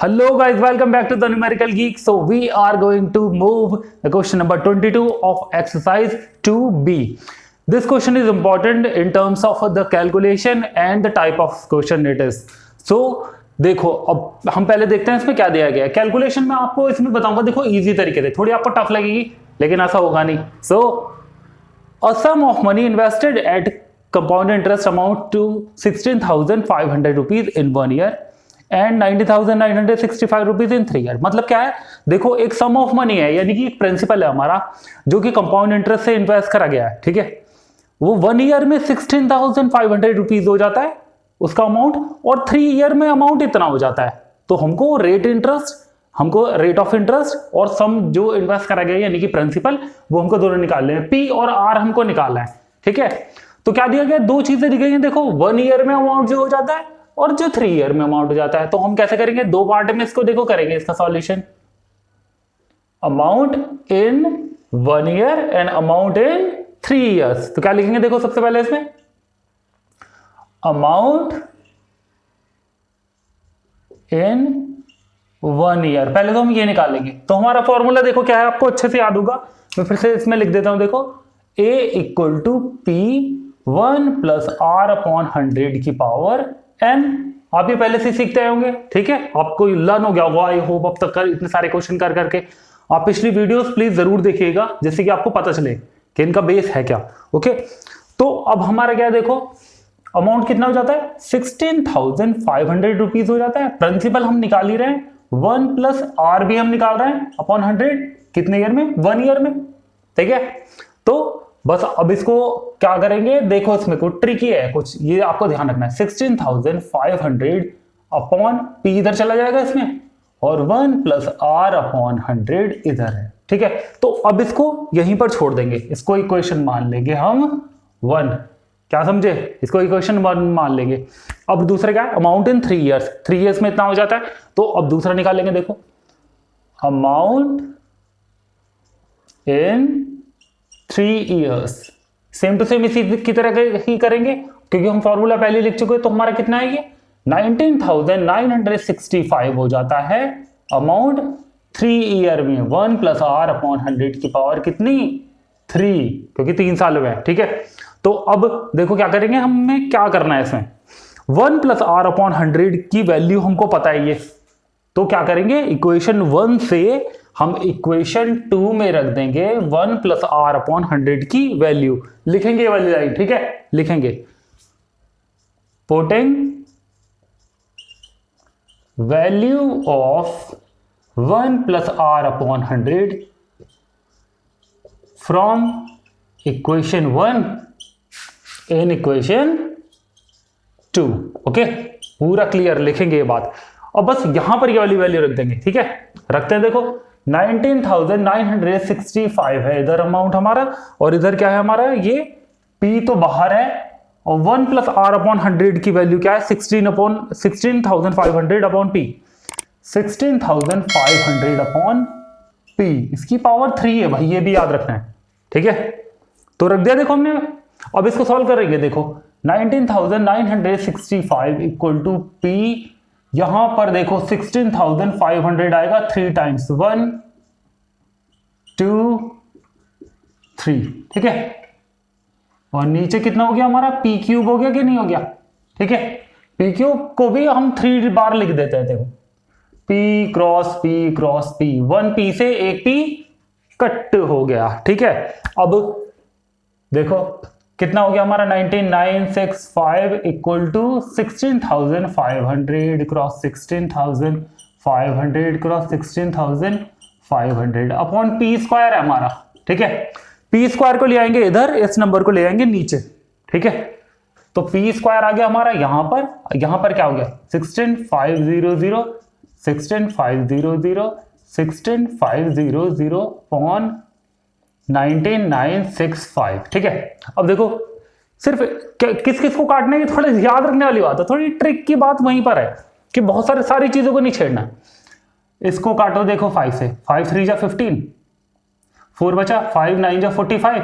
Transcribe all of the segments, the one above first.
Hello guys, welcome back to the Numerical Geek. So we are going to move the question number 22 of exercise 2B. This question is important in terms of the calculation and the type of question it is. So देखो अब हम पहले देखते हैं इसमें क्या दिया गया है. कैलकुलेशन में आपको इसमें बताऊंगा, देखो इजी तरीके से, थोड़ी आपको टफ लगेगी लेकिन ऐसा होगा नहीं. सो a sum of money invested at compound interest amount to 16,500 rupees in 1 year and 90,965 rupees in 3 year. मतलब क्या है, देखो एक सम ऑफ मनी है, यानी कि एक प्रिंसिपल है हमारा जो कि कंपाउंड इंटरेस्ट से इन्वेस्ट करा गया है. ठीक है, वो 1 ईयर में 16,500 रुपीज हो जाता है उसका अमाउंट, और 3 ईयर में अमाउंट इतना हो जाता है. तो हमको रेट ऑफ इंटरेस्ट और सम जो इन्वेस्ट करा गया यानी कि प्रिंसिपल, वो हमको दोनों निकालने हैं. पी और आर हमको निकालना है. ठीक है, तो क्या दिया गया, दो चीजें दी गई हैं. देखो 1 ईयर में अमाउंट जो हो जाता है और जो 3 ईयर में अमाउंट हो जाता है. तो हम कैसे करेंगे, दो पार्ट में इसको देखो करेंगे इसका solution. Amount in 1 year and amount in 3 years. तो क्या लिखेंगे, देखो सबसे पहले इसमें अमाउंट इन 1 ईयर. पहले तो हम ये निकालेंगे. तो हमारा फॉर्मूला देखो क्या है, आपको अच्छे से याद होगा. मैं फिर से इसमें लिख देता हूं. देखो A equal to P 1 plus R upon 100 की पावर n. आप ये पहले से सीखते आए होंगे. ठीक है, आपको लर्न हो गया होगा आई होप अब तक इतने सारे क्वेश्चन कर करके. आप पिछली वीडियोस प्लीज जरूर देखिएगा जिससे कि आपको पता चले कि इनका बेस है क्या. ओके, तो अब हमारा क्या है, देखो अमाउंट कितना हो जाता है, 16,500 रुपीज हो जाता है. प्रिंसिपल हम निकाल ही रहे हैं, 1 प्लस आर भी हम निकाल रहे हैं अपॉन 100. कितने ईयर में, 1 ईयर में. ठीक है, तो बस अब इसको क्या करेंगे, देखो इसमें कुछ ट्रिकी है कुछ, ये आपको ध्यान रखना है. 16,500 अपॉन पी इधर चला जाएगा इसमें, और 1 प्लस आर अपॉन 100 इधर है. ठीक है, तो अब इसको यहीं पर छोड़ देंगे. इसको इक्वेशन मान लेंगे हम 1. क्या समझे, इसको इक्वेशन 1 मान लेंगे. अब दूसरा क्या है, अमाउंट इन 3 ईयर्स. 3 ईयर्स में इतना हो जाता है. तो अब दूसरा निकालेंगे. देखो amount in 3 years, same to same इसी की तरह ही करेंगे क्योंकि हम फॉर्मूला पहले लिख चुके हैं. तो हमारा कितना है, ये 19,965 हो जाता है अमाउंट 3 ईयर में. 1 प्लस आर अपॉन 100 की पावर कितनी, 3, क्योंकि 3 साल में है. ठीक है, तो अब देखो क्या करेंगे, हमें क्या करना है इसमें, 1 प्लस आर अपॉन 100 की वैल्यू हमको पता है ये. तो क्या करेंगे, इक्वेशन 1 से हम इक्वेशन 2 में रख देंगे 1 प्लस आर अपॉन 100 की वैल्यू. लिखेंगे ये वाली लाइन. ठीक है, लिखेंगे putting value of 1 plus R upon 100 from equation 1 in equation 2. Okay, पूरा क्लियर लिखेंगे ये बात. और बस यहां पर ये वाली वैल्यू रख देंगे. ठीक है, रखते हैं. देखो 19,965 है इधर अमाउंट हमारा, और इधर क्या है हमारा, ये P तो बाहर है, और 1 प्लस आर अपॉन 100 की वैल्यू क्या है, 16,500 अपॉन P. 16,500 अपॉन P, इसकी पावर 3 है भाई, ये भी याद रखना है. ठीक है, तो रख दिया. देखो हमने, अब इसको सॉल्व करेंगे. देखो 19,965 इक्वल टू P, यहां पर देखो 16,500 आएगा 3 टाइम्स, 1 2 3. ठीक है, और नीचे कितना हो गया हमारा, P क्यूब हो गया कि नहीं हो गया. ठीक है, P क्यूब को भी हम 3 बार लिख देते हैं. देखो P cross P cross P, 1 P से एक P कट हो गया. ठीक है, अब देखो कितना हो गया हमारा, 19,965 equal to 16,500 cross 16,500 cross 16,500 upon P square है हमारा. ठीक है, P स्क्वायर को ले आएंगे इधर, इस नंबर को ले आएंगे नीचे. ठीक है, तो P स्क्वायर आ गया हमारा यहां पर. यहां पर क्या हो गया, 16,500 16,500 16,500 अपॉन 19,965. ठीक है, अब देखो सिर्फ किस किस को काटना है, ये थोड़ा याद रखने वाली बात है. थोड़ी ट्रिक की बात वहीं पर है कि बहुत सारी चीजों को नहीं छेड़ना. इसको काटो देखो 5 से, 5 3 जा 15, 4 बचा, 5 9 जा 45,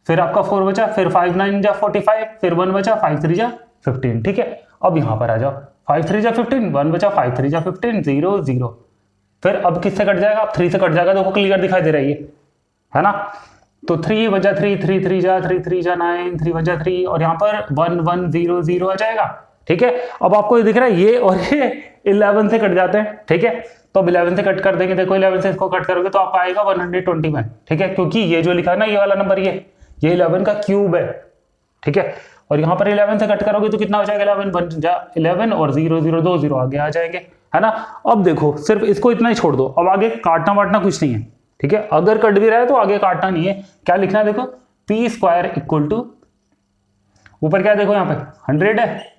फिर आपका 4 बचा, फिर 5 9 जा 45, फिर 1 बचा, 5 3 जा 15. ठीक है, अब यहाँ पर आ जाओ, 5 3 जा 15, 1 बचा, 5 3 जा 15, 0 0। फिर अब किससे कट जाएगा? अब 3 से कट जाएगा, देखो क्लियर दिखाई दे रही है ना। तो 3 बजा 3, 3 3 जा 3 3 जा 9, 3 बजा 3, और यहाँ पर 1 1 0 0 आ जाएगा। ठीक है, अब आपको ये दिख रहा है ये और ये 11 से कट जाते हैं। ठीक है, तो अब 11 से कट कर देंगे, देखो 11 से इसको कट करोगे तो आप आएगा 121। ठीक है, क्योंकि ये जो लिखा है ना ये वाला नंबर ये 11 का क्यूब है। ठीक है, और यहाँ पर 11 से कट करोगे तो कितना हो जाएगा? 11 बन जा 11 और 0 0 2 0 आगे आ जाएंगे, है ना। अब देखो सिर्फ इसको इतना ही छोड़ दो, अब आगे काटना वाटना कुछ नहीं है। ठीक है, अगर कट भी रहा है तो आगे काटना नहीं है। क्या लिखना है? देखो पी स्क्वायर इक्वल टू, ऊपर क्या देखो यहाँ पे 100 है,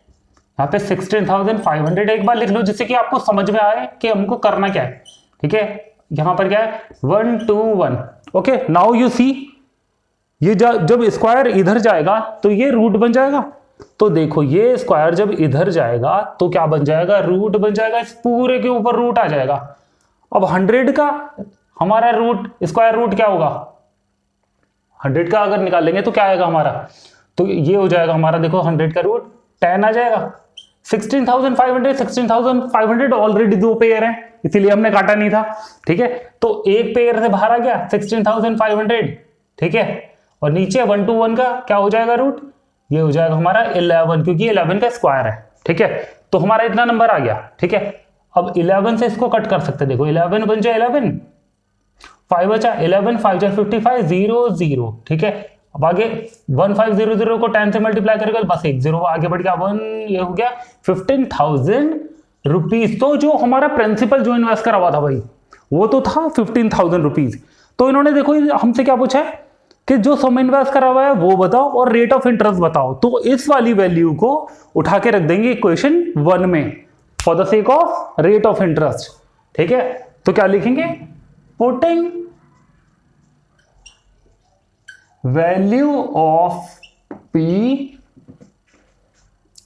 यहाँ पे 16,500 एक बार लिख लो जिससे कि आपको समझ में आए कि हमको करना क्या है। ठीक है, यहाँ पर क्या है 1 2 1। ओके, नाउ यू सी, ये जब स्क्वायर इधर जाएगा तो ये रूट बन जाएगा। तो देखो ये स्क्वायर जब इधर जाएगा तो क्या बन जाएगा? रूट बन जाएगा, इस पूरे के ऊपर रूट आ जाएगा। अब 100 का हमारा रूट, स्क्वायर रूट क्या होगा? 100 का अगर निकालेंगे तो क्या आएगा हमारा? तो ये हो जाएगा हमारा, देखो 100 का रूट 10 आ जाएगा। 16,500 ऑलरेडी 2 पेयर है, इसीलिए हमने काटा नहीं था। ठीक है, तो एक पेयर से बाहर आ गया 16,500। ठीक है, और नीचे 1 2 1 का क्या हो जाएगा रूट? ये हो जाएगा हमारा 11, क्योंकि 11 का स्क्वायर है। ठीक है, तो हमारा इतना नंबर आ गया। ठीक है, अब 11 से इसको कट कर सकते, देखो 11 बन जाए 11, 5 बचा 11, 5 जा 55, 0 0। ठीक है, अब आगे 1500 को 10 से मल्टीप्लाई करेगा बस 1 0 आगे बढ़ गया 1, ये हो गया 15,000 रुपीज। तो जो हमारा प्रिंसिपल जो इन्वेस्ट करा हुआ था भाई वो तो था 15,000 रुपीज। तो इन्होंने देखो हमसे क्या पूछा है कि जो सम इन्वेस्ट करा हुआ है वो बताओ और रेट ऑफ इंटरेस्ट बताओ। तो इस वाली वैल्यू को उठा के रख देंगे इक्वेशन 1 में for the sake of rate of interest. ठीक है, तो क्या लिखेंगे? Putting value of P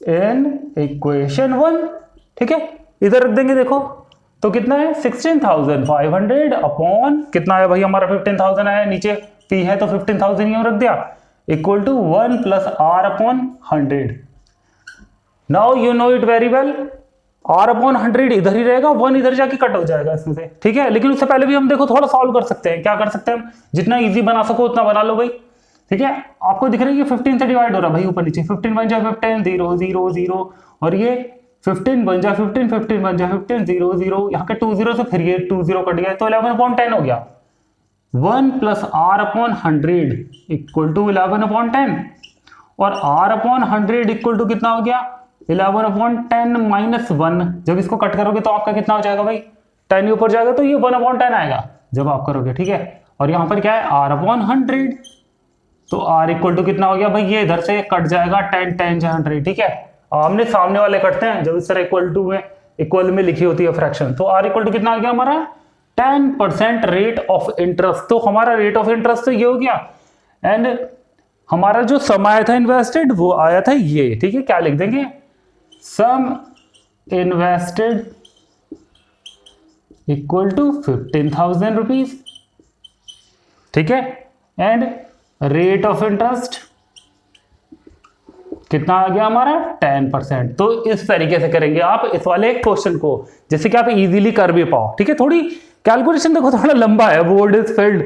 in equation 1। ठीक है, इधर रख देंगे, देखो तो कितना है 16,500 अपॉन कितना है भाई हमारा 15,000 आया, नीचे पी है तो 15,000 ही रख दिया, equal to 1 plus R upon 100। Now you know it very well, R upon 100 इधर ही रहेगा, 1 इधर जाके कट हो जाएगा इसमें से। ठीक है, लेकिन उससे पहले भी हम देखो थोड़ा सॉल्व कर सकते हैं। क्या कर सकते हैं हम? जितना इजी बना सको उतना बना लो भाई। ठीक है, आपको दिख रहा है कि 15 से डिवाइड हो रहा है भाई ऊपर नीचे, 15 बन जाए 15, 0 0 0, और ये 15 बन जाए 15, 15 बन जाए 15, 0 0, यहाँ के 2 0 से फिर ये 2 0 कट गया तो 11/10 हो गया। 1 plus R upon 100 equal to 11/10, और आर अपॉन 100 इक्वल टू कितना हो गया 11/10 माइनस 1। जब इसको कट करोगे तो आपका कितना हो जाएगा भाई 10 ऊपर जाएगा तो ये 1/10 आएगा जब आप करोगे। ठीक है, और यहाँ पर क्या है आर अपॉन 100, तो आर इक्वल टू कितना हो गया भाई, ये इधर से कट जाएगा 10 10 100। ठीक है, हमने सामने वाले कटते हैं जब इस तरह इक्वल में लिखी होती है फ्रैक्शन। तो आर इक्वल टू कितना आ गया हमारा 10% रेट ऑफ इंटरेस्ट। तो हमारा रेट ऑफ इंटरेस्ट तो ये हो गया, एंड हमारा जो सम आया था इन्वेस्टेड वो आया था ये। ठीक है, क्या लिख देंगे? सम इन्वेस्टेड इक्वल टू 15,000 रुपीज। ठीक है, एंड रेट ऑफ इंटरेस्ट कितना आ गया हमारा 10%। तो इस तरीके से करेंगे आप इस वाले क्वेश्चन को, जैसे कि आप इजीली कर भी पाओ। ठीक है, थोड़ी कैलकुलेशन देखो थोड़ा लंबा है, बोर्ड इज फिल्ड।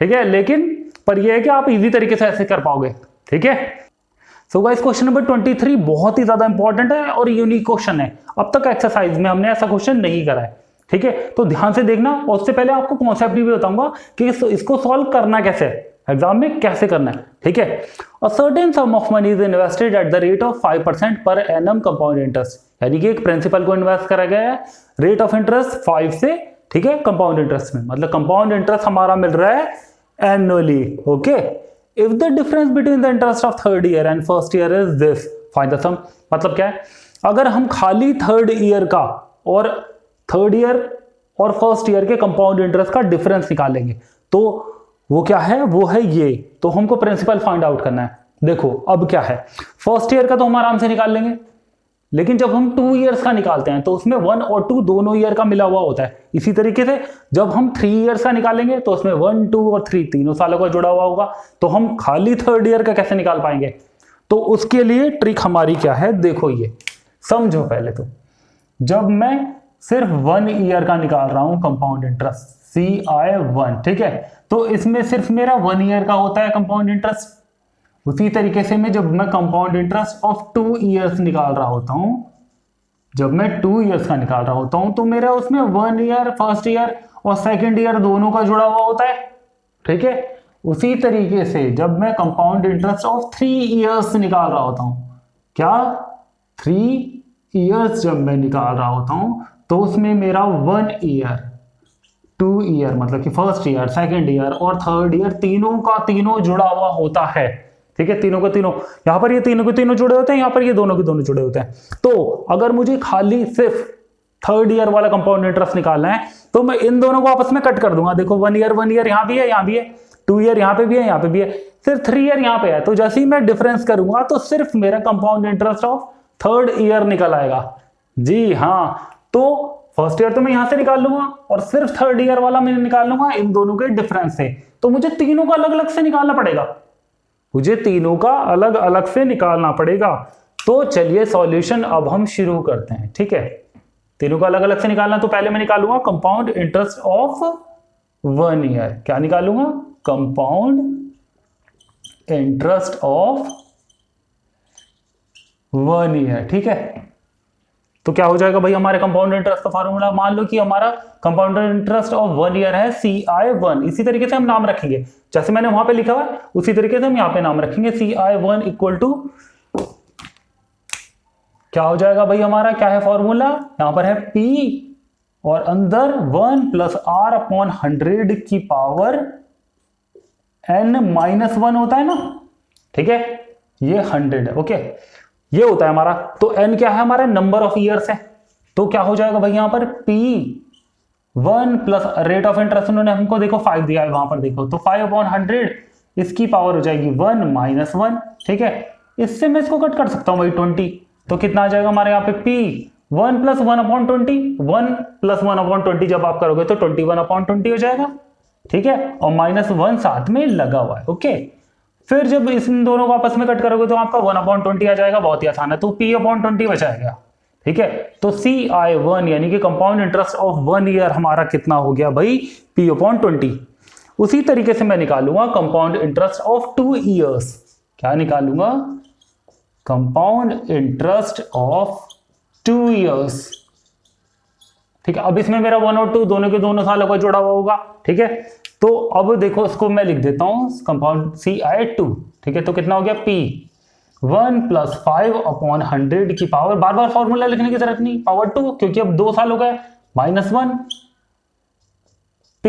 ठीक है, लेकिन पर यह है कि आप इजी तरीके से ऐसे कर पाओगे। ठीक है, सो गाइस क्वेश्चन नंबर 23 बहुत ही ज्यादा इंपॉर्टेंट है और यूनिक क्वेश्चन है। अब तक एक्सरसाइज में हमने ऐसा क्वेश्चन नहीं करा है। ठीक है, तो ध्यान से देखना, और उससे पहले आपको कॉन्सेप्ट भी बताऊंगा कि इसको सॉल्व करना कैसे है, एग्जाम में कैसे करना है। ठीक है, a certain some of money is invested at the rate of 5% per annum compound interest, यानी कि एक प्रिंसिपल को इन्वेस्ट करा गया है रेट ऑफ इंटरेस्ट 5 से। ठीक है, कंपाउंड इंटरेस्ट में, मतलब कंपाउंड इंटरेस्ट हमारा मिल रहा है annually. Okay, if the difference between the interest of third year and first year is this, find the sum. मतलब क्या है, अगर हम खाली थर्ड ईयर का और थर्ड ईयर और फर्स्ट ईयर के कंपाउंड इंटरेस्ट का डिफरेंस निकालेंगे तो वो क्या है, वो है ये। तो हमको प्रिंसिपल फाइंड आउट करना है। देखो अब क्या है, फर्स्ट ईयर का तो हम आराम से निकाल लेंगे, लेकिन जब हम 2 इयर्स का निकालते हैं तो उसमें 1 और 2 दोनों ईयर का मिला हुआ होता है। इसी तरीके से जब हम 3 इयर्स का निकालेंगे तो उसमें 1 2 और 3 तीनों सालों का जुड़ा हुआ होगा। तो हम खाली थर्ड ईयर का कैसे निकाल पाएंगे? तो उसके लिए ट्रिक हमारी क्या है, देखो ये समझो पहले तो, जब मैं सिर्फ 1 ईयर का निकाल रहा हूं कंपाउंड इंटरेस्ट CI1, ठीक है, तो इसमें सिर्फ मेरा 1 ईयर का होता है कंपाउंड इंटरेस्ट। उसी तरीके से मैं जब मैं कंपाउंड इंटरेस्ट ऑफ 2 ईयर्स निकाल रहा होता हूं, जब मैं 2 ईयर्स का निकाल रहा होता हूं, तो मेरा उसमें 1 ईयर फर्स्ट ईयर और सेकेंड ईयर दोनों का जुड़ा हुआ होता है, ठीक है। उसी तरीके से जब मैं कंपाउंड इंटरेस्ट ऑफ 3 ईयर्स निकाल रहा होता हूं, क्या 3 ईयर्स जब मैं निकाल रहा होता हूं, तो उसमें मेरा 1 ईयर 2 ईयर मतलब कि फर्स्ट ईयर सेकेंड ईयर और थर्ड ईयर तीनों का तीनों जुड़ा हुआ होता है, ठीक है। तीनों के तीनों, यहां पर ये तीनों के तीनों जुड़े होते हैं, यहां पर ये दोनों के दोनों जुड़े होते हैं। तो अगर मुझे खाली सिर्फ थर्ड ईयर वाला कंपाउंड इंटरेस्ट निकालना है, तो मैं इन दोनों को आपस में कट कर दूंगा। देखो 1 ईयर यहां भी है, यहां भी है, 2 ईयर यहां पे भी है, यहां पे भी है, सिर्फ 3 ईयर यहां पे है। तो जैसे ही मैं डिफरेंस करूंगा तो सिर्फ मेरा compound interest of third year निकल आएगा। जी हाँ, तो फर्स्ट ईयर तो मैं यहां से निकाल लूंगा और सिर्फ थर्ड ईयर वाला मैं निकाल लूंगा इन दोनों के डिफरेंस से। तो मुझे तीनों का अलग अलग से निकालना पड़ेगा, मुझे तीनों का अलग अलग से निकालना पड़ेगा। तो चलिए सॉल्यूशन अब हम शुरू करते हैं, ठीक है। तीनों का अलग अलग से निकालना, तो पहले मैं निकालूंगा कंपाउंड इंटरेस्ट ऑफ 1 ईयर। क्या निकालूंगा? कंपाउंड इंटरेस्ट ऑफ 1 ईयर, ठीक है। तो क्या हो जाएगा भाई हमारे कंपाउंड इंटरेस्ट का फार्मूला? मान लो कि हमारा कंपाउंड इंटरेस्ट ऑफ 1 ईयर है CI1। इसी तरीके से हम नाम रखेंगे, जैसे मैंने वहां पे लिखा हुआ है उसी तरीके से हम यहाँ पे नाम रखेंगे। CI1 इक्वल टू क्या हो जाएगा भाई हमारा? क्या है फॉर्मूला? यहां पर है P और अंदर 1 प्लस R अपॉन 100 की पावर n-1 होता है ना, ठीक है। ये 100 है, ओके, ये होता है हमारा। तो n क्या है हमारा? नंबर ऑफ ईयर्स है। तो क्या हो जाएगा भाई यहां पर? P 1 plus rate of interest उन्होंने हमको देखो 5 दिया है वहां पर, देखो तो 5 अपॉन 100 इसकी पावर हो जाएगी 1 माइनस 1, ठीक है। इससे मैं इसको कट कर सकता हूं भाई 20। तो कितना आ जाएगा हमारे यहाँ पे? P 1 plus 1 upon 20, 1 plus 1 upon 20 जब आप करोगे तो 21 अपॉन 20 हो जाएगा, ठीक है। और माइनस 1 साथ में लगा हुआ है, ओके। फिर जब इन दोनों को आपस में कट करोगे तो आपका 1 अपॉन 20 आ जाएगा, बहुत ही आसान है। तो P अपॉन 20 बचाएगा, ठीक है। तो CI1 यानी कि कंपाउंड इंटरेस्ट ऑफ 1 ईयर हमारा कितना हो गया भाई? P upon 20। उसी तरीके से मैं निकालूंगा कंपाउंड इंटरेस्ट ऑफ 2 ईयर्स। क्या निकालूंगा? कंपाउंड इंटरेस्ट ऑफ 2 ईयर्स, ठीक है। अब इसमें मेरा 1 और 2 दोनों के दोनों सालों का जुड़ा हुआ होगा, ठीक है। तो अब देखो इसको मैं लिख देता हूं कंपाउंड CI2, ठीक है। तो कितना हो गया? P 1 प्लस 5 अपॉन 100 की पावर, बार बार फॉर्मूला लिखने की जरूरत नहीं, पावर 2, क्योंकि अब 2 साल हो गए, माइनस 1 P।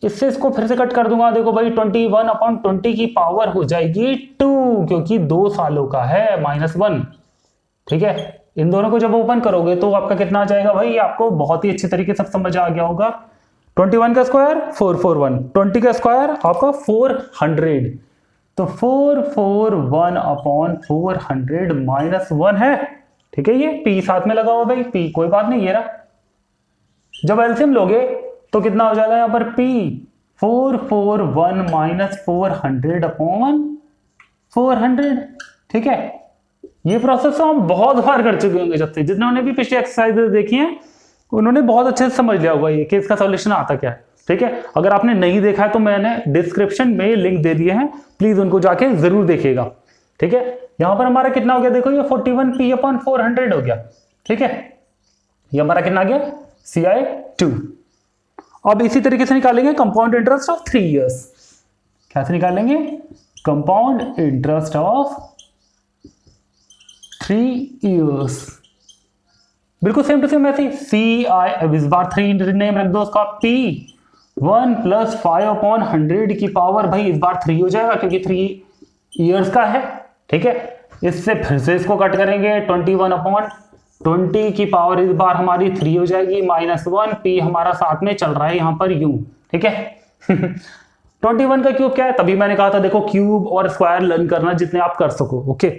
इससे इसको फिर से कट कर दूंगा, देखो भाई 21 अपॉन 20 की पावर हो जाएगी 2, क्योंकि 2 सालों का है, माइनस 1, ठीक है। इन दोनों को जब ओपन करोगे तो आपका कितना आ जाएगा भाई? आपको बहुत ही अच्छे तरीके से समझ आ गया होगा। 21 का स्क्वायर 441, 20 का स्क्वायर आपका 400, तो 441 अपॉन 400 माइनस 1 है, ठीक है। ये P साथ में लगा हुआ भाई, P कोई बात नहीं, ये रहा। जब एलसीएम लोगे तो कितना हो जाएगा यहां पर? P 441 माइनस 400 अपॉन 400, ठीक है। ये प्रोसेस तो हम बहुत बार कर चुके होंगे, जब से जिन्होंने भी पिछली एक्सरसाइज देखी हैं उन्होंने बहुत अच्छे से समझ लिया होगा ये कि इसका सॉल्यूशन आता क्या है, ठीक है। अगर आपने नहीं देखा है तो मैंने डिस्क्रिप्शन में लिंक दे दिए हैं, प्लीज उनको जाके जरूर देखिएगा, ठीक है। यहां पर हमारा कितना हो गया? देखो ये 41 P अपॉन 400 हो गया, ठीक है। ये हमारा कितना आ गया? CI2। अब इसी तरीके से निकालेंगे कंपाउंड इंटरेस्ट ऑफ 3 ईयर्स। कैसे निकालेंगे? कंपाउंड इंटरेस्ट ऑफ 3 ईयर्स, बिल्कुल सेम टू सेम ऐसे CI, इस बार 3 नेम रख दो उसका, P 1 प्लस 5 अपॉन 100 की पावर, भाई इस बार 3 हो जाएगा क्योंकि 3 ईयर्स का है, ठीक है। इससे फिर से इसको कट करेंगे, 21 अपॉन 20 की पावर इस बार हमारी 3 हो जाएगी, माइनस 1, P हमारा साथ में चल रहा है यहाँ पर U, ठीक है। 21 का क्यूब क्या है? तभी मैंने कहा था देखो क्यूब और स्क्वायर लर्न करना जितने आप कर सको, ओके।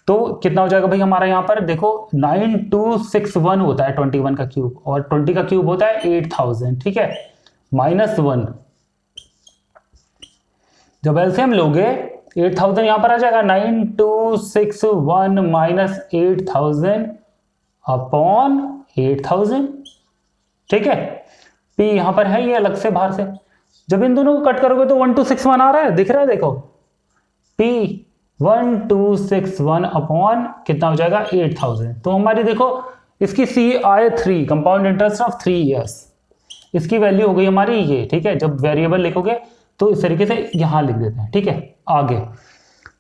तो कितना हो जाएगा भाई हमारा यहाँ पर? देखो 9261 होता है 21 का क्यूब, और 20 का क्यूब होता है 8000, ठीक है। माइनस 1, जब एलसीएम लोगे 8000 यहां पर आ जाएगा, 9261 माइनस 8000 अपॉन 8000, ठीक है। P यहां पर है, ये अलग से बाहर से, जब इन दोनों को कट करोगे तो 1261 आ रहा है, दिख रहा है देखो, P 1261 अपॉन कितना हो जाएगा 8000। तो हमारी देखो इसकी CI3 compound interest of 3 years, इसकी वैल्यू हो गई हमारी ये, ठीक है। जब वेरिएबल लिखोगे तो इस तरीके से यहां लिख देते हैं, ठीक है। आगे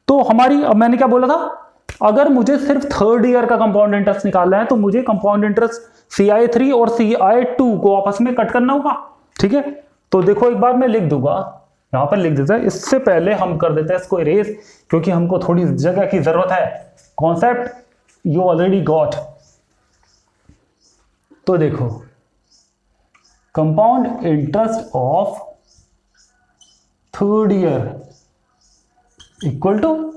तो हमारी, अब मैंने क्या बोला था, अगर मुझे सिर्फ थर्ड ईयर का कंपाउंड इंटरेस्ट निकालना है तो मुझे कंपाउंड इंटरेस्ट CI3 और CI2 को आपस में कट करना होगा, ठीक है। तो देखो एक बार मैं लिख दूंगा, यहां पर लिख देता है, इससे पहले हम कर देते हैं इसको इरेज, क्योंकि हमको थोड़ी जगह की जरूरत है। Concept you already got. तो देखो compound interest of third year equal to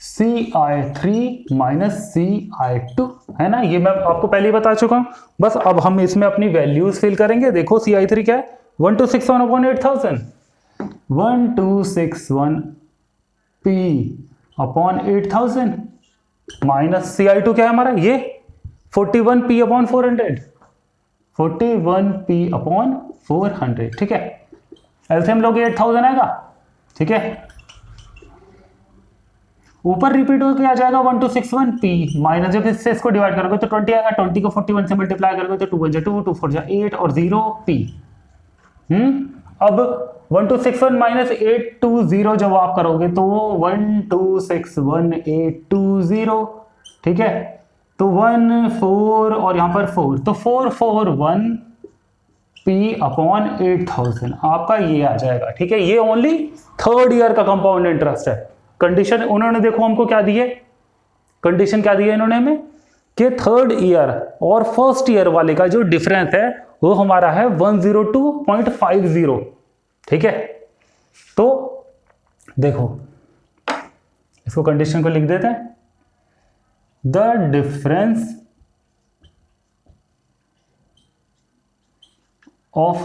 CI3 minus CI2, है ना। ये मैं आपको पहले ही बता चुका हूं, बस अब हम इसमें अपनी वैल्यूज फिल करेंगे। देखो CI3 क्या है, 1261 upon 8000, 1261 P upon 8000 minus CI2 क्या है हमारा, ये 41 P अपॉन 400, 41 P अपॉन 400, ठीक है। एलसीएम लोगे 8000 आएगा, ठीक है। ऊपर रिपीट हो के आ जाएगा 1261 P माइनस, जब इससे इसको डिवाइड करोगे तो 20 आएगा, 20 को 41 से मल्टीप्लाई करोगे तो 2 1 2 2 4 8 और 0 P। अब 1261 माइनस 820 जब आप करोगे तो 1261820, ठीक है। तो 1 4 और यहां पर 4, तो 441 P अपॉन 8000 आपका ये आ जाएगा, ठीक है। ये ओनली थर्ड ईयर का कंपाउंड इंटरेस्ट है। कंडीशन उन्होंने देखो हमको क्या दी है, कंडीशन क्या दी है इन्होंने हमें, कि थर्ड ईयर और फर्स्ट ईयर वाले का जो डिफरेंस है वो हमारा है 102.50, ठीक है। तो देखो इसको कंडीशन को लिख देते हैं, the difference of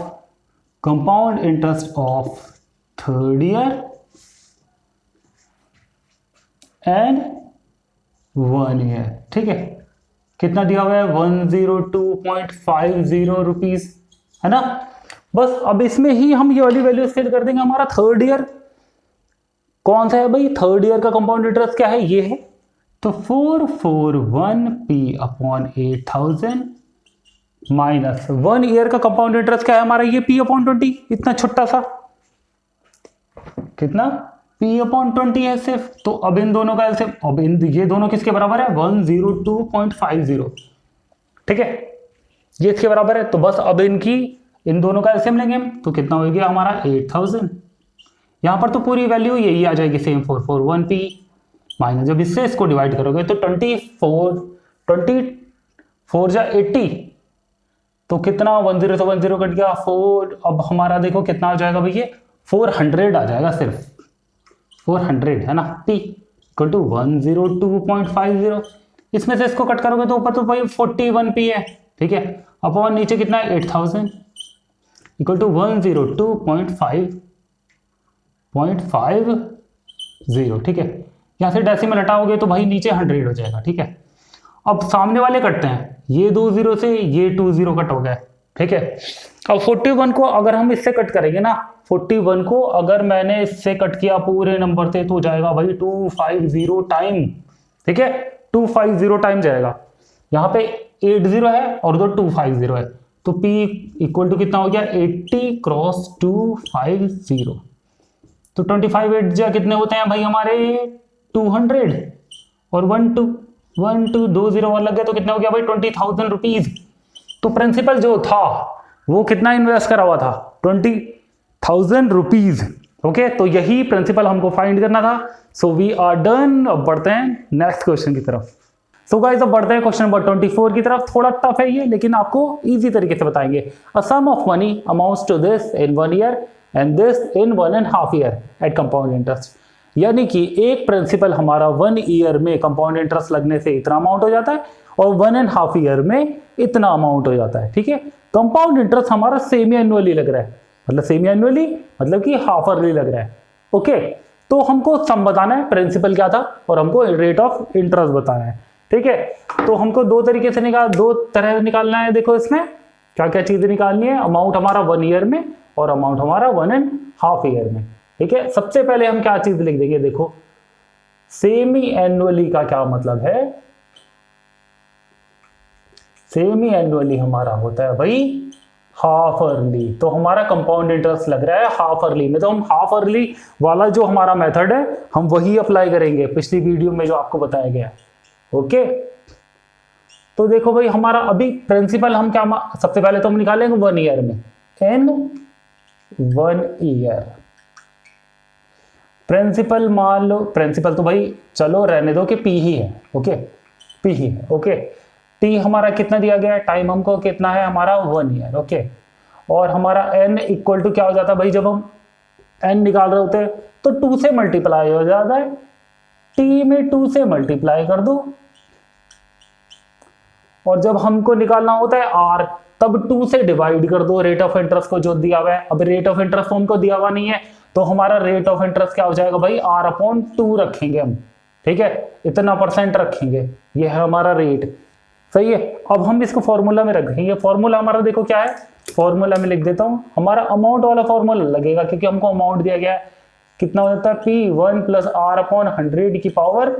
compound interest of third year and 1 year, ठीक है। कितना दिया हुआ है 102.50 रुपीज, है ना। बस अब इसमें ही हम ये वाली वैल्यूज फिल कर देंगे। हमारा थर्ड ईयर कौन सा है भाई, थर्ड ईयर का कंपाउंड इंटरेस्ट क्या है, ये है। तो 441 P अपॉन 8000 माइनस 1 ईयर का कंपाउंड इंटरेस्ट क्या है हमारा, ये P अपॉन 20, इतना छोटा सा, कितना P अपॉन 20 है सिर्फ। तो अब इन दोनों का एलसीएम, अब ये दोनों किसके बराबर है 102.50, ठीक है, ये इसके बराबर है। तो बस अब इन दोनों का एलसीएम लेंगे हम, तो कितना हो गया हमारा 8000। यहां पर तो पूरी वैल्यू यही आ जाएगी सेम, 441 P माइनस, जब इससे इसको डिवाइड करोगे तो 24 जा 80, तो कितना 10 से 10 कट गया 4। अब हमारा देखो कितना हो जाएगा भैया, 400 आ जाएगा सिर्फ, 400, है ना। P इक्वल टू 102.50, इसमें से इसको कट करोगे तो ऊपर तो भाई 41 P है, ठीक है। अपॉन नीचे कितना है 8000 इक्वल टू 102.50, ठीक है। यहां से डेसिमल हटाओगे तो भाई नीचे 100 हो जाएगा, ठीक है। अब सामने वाले कटते हैं, ये 2 0 से ये 2 0 कट हो गया, ठीक है। अब 41 को अगर हम इससे कट करेंगे ना, 41 को अगर मैंने इससे कट किया पूरे नंबर से तो जाएगा भाई 250 टाइम, ठीक है, 250 टाइम जाएगा। यहाँ पे 80 है और उधर 250 है, तो P इक्वल टू कितना हो गया 80 क्रॉस 250, तो 25 8 जा कितने होते हैं भाई हमारे 200 और 1220 और लग गया तो कितना हो गया भाई 20,000 रुपीज। तो प्रिंसिपल जो था वो कितना इन्वेस्ट करा हुआ था 20,000 रुपीज, ओके। तो यही प्रिंसिपल हमको फाइंड करना था। So we are done. अब बढ़ते हैं नेक्स्ट क्वेश्चन की तरफ। सो गाइस अब बढ़ते हैं क्वेश्चन नंबर 24 की तरफ। थोड़ा टफ है ये, लेकिन आपको इजी तरीके से बताएंगे। A sum of money amounts to this in 1 year and this in 1.5 year at compound interest. यानी कि एक प्रिंसिपल हमारा 1 ईयर में कंपाउंड इंटरेस्ट लगने से इतना अमाउंट हो जाता है और 1.5 ईयर में इतना अमाउंट हो जाता है, ठीक है। कंपाउंड इंटरेस्ट हमारा सेमी एनुअली लग रहा है, मतलब सेमी एनुअली मतलब कि हाफ ईयरली लग रहा है, ओके। तो हमको सम बताना है, प्रिंसिपल क्या था और हमको रेट ऑफ इंटरेस्ट बताना है। ठीक है। तो हमको दो तरह निकालना है। देखो इसमें क्या क्या चीजें निकालनी है। अमाउंट हमारा 1 ईयर में और अमाउंट हमारा 1.5 ईयर में, ठीक है। सबसे पहले हम क्या चीज लिख देंगे, देखो सेमी एनुअली का क्या मतलब है। सेमी एनुअली हमारा होता है भाई हाफ अर्ली। तो हमारा कंपाउंड इंटरेस्ट लग रहा है हाफ अर्ली में, तो हम हाफ अर्ली वाला जो हमारा मेथड है हम वही अप्लाई करेंगे पिछली वीडियो में जो आपको बताया गया। ओके, तो देखो भाई हमारा अभी प्रिंसिपल हम क्या, सबसे पहले तो हम निकालेंगे 1 ईयर में, एन 1 ईयर। प्रिंसिपल मान लो, प्रिंसिपल तो भाई चलो रहने दो कि पी ही है। ओके, पी ही है। ओके, टी हमारा कितना दिया गया है, टाइम हमको कितना है हमारा 1 ईयर। ओके, और हमारा एन इक्वल टू क्या हो जाता है भाई, जब हम एन निकाल रहे होते हैं तो 2 से मल्टीप्लाई हो जाता है। टी में 2 से मल्टीप्लाई कर दो, और जब हमको निकालना होता है आर तब 2 से डिवाइड कर दो रेट ऑफ इंटरेस्ट को जो दिया हुआ है। अब रेट ऑफ इंटरेस्ट हमको दिया हुआ नहीं है, तो हमारा रेट ऑफ इंटरेस्ट क्या हो जाएगा भाई, R/2 रखेंगे हम, ठीक है, इतना % रखेंगे, ये है हमारा रेट। सही है। अब हम इसको फॉर्मूला में रखेंगे। फॉर्मूला हमारा देखो क्या है, फॉर्मूला में लिख देता हूं, हमारा अमाउंट वाला फॉर्मूला लगेगा क्योंकि हमको अमाउंट दिया गया है। कितना हो जाता है, P1 + R/100 की पावर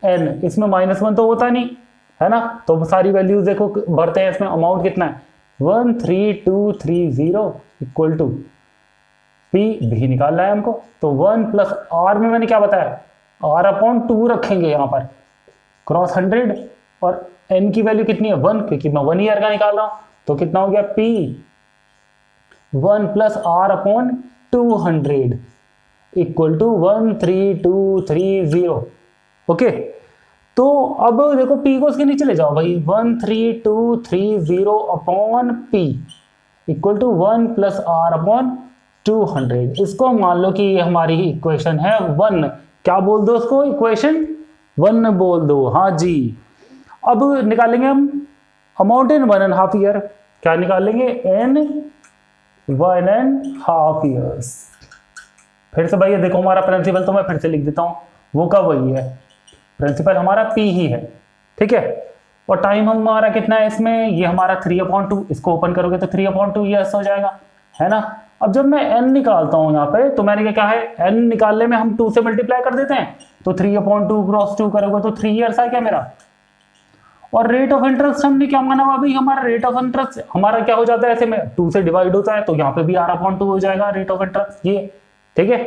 n। इसमें -1 तो होता नहीं है ना, तो सारी वैल्यूज देखो भरते हैं इसमें। अमाउंट कितना है 13230 इक्वल टू P भी निकालना है हमको, तो 1 + R में मैंने क्या बताया, R/2 रखेंगे यहाँ पर क्रॉस 100, और n की वैल्यू कितनी है 1, क्योंकि मैं 1 ईयर का निकाल रहा हूं। तो कितना हो गया P1 + R/200 equal to 13230। Okay, तो अब देखो P को उसके नीचे ले जाओ भाई, 13230/P इक्वल टू 1 + R/200। इसको मान लो कि ये हमारी इक्वेशन है 1। क्या बोल दो उसको, इक्वेशन 1 बोल दो। हाँ जी, अब निकालेंगे हम अमाउंट इन 1.5 ईयर। क्या निकालेंगे, n 1.5 ईयर्स। फिर से भाई देखो हमारा प्रिंसिपल तो मैं फिर से लिख देता हूं, वो का वही है, प्रिंसिपल हमारा P ही है, ठीक है। और टाइम हमारा कितना है इसमें, ये हमारा 3/2। इसको ओपन करोगे तो 3/2 ईयर्स हो जाएगा, है ना। अब जब मैं n निकालता हूं यहाँ पे, तो मैंने क्या है, n निकालने में हम 2 से मल्टीप्लाई कर देते हैं, तो 3/2 क्रॉस 2 करोगे तो 3 ईयर्स है क्या मेरा। और रेट ऑफ इंटरेस्ट हमने क्या माना हुआ भाई, हमारा रेट ऑफ इंटरेस्ट हमारा क्या हो जाता है, ऐसे में 2 से डिवाइड होता है, तो यहाँ पे भी R/2 हो जाएगा रेट ऑफ इंटरेस्ट, ये ठीक है।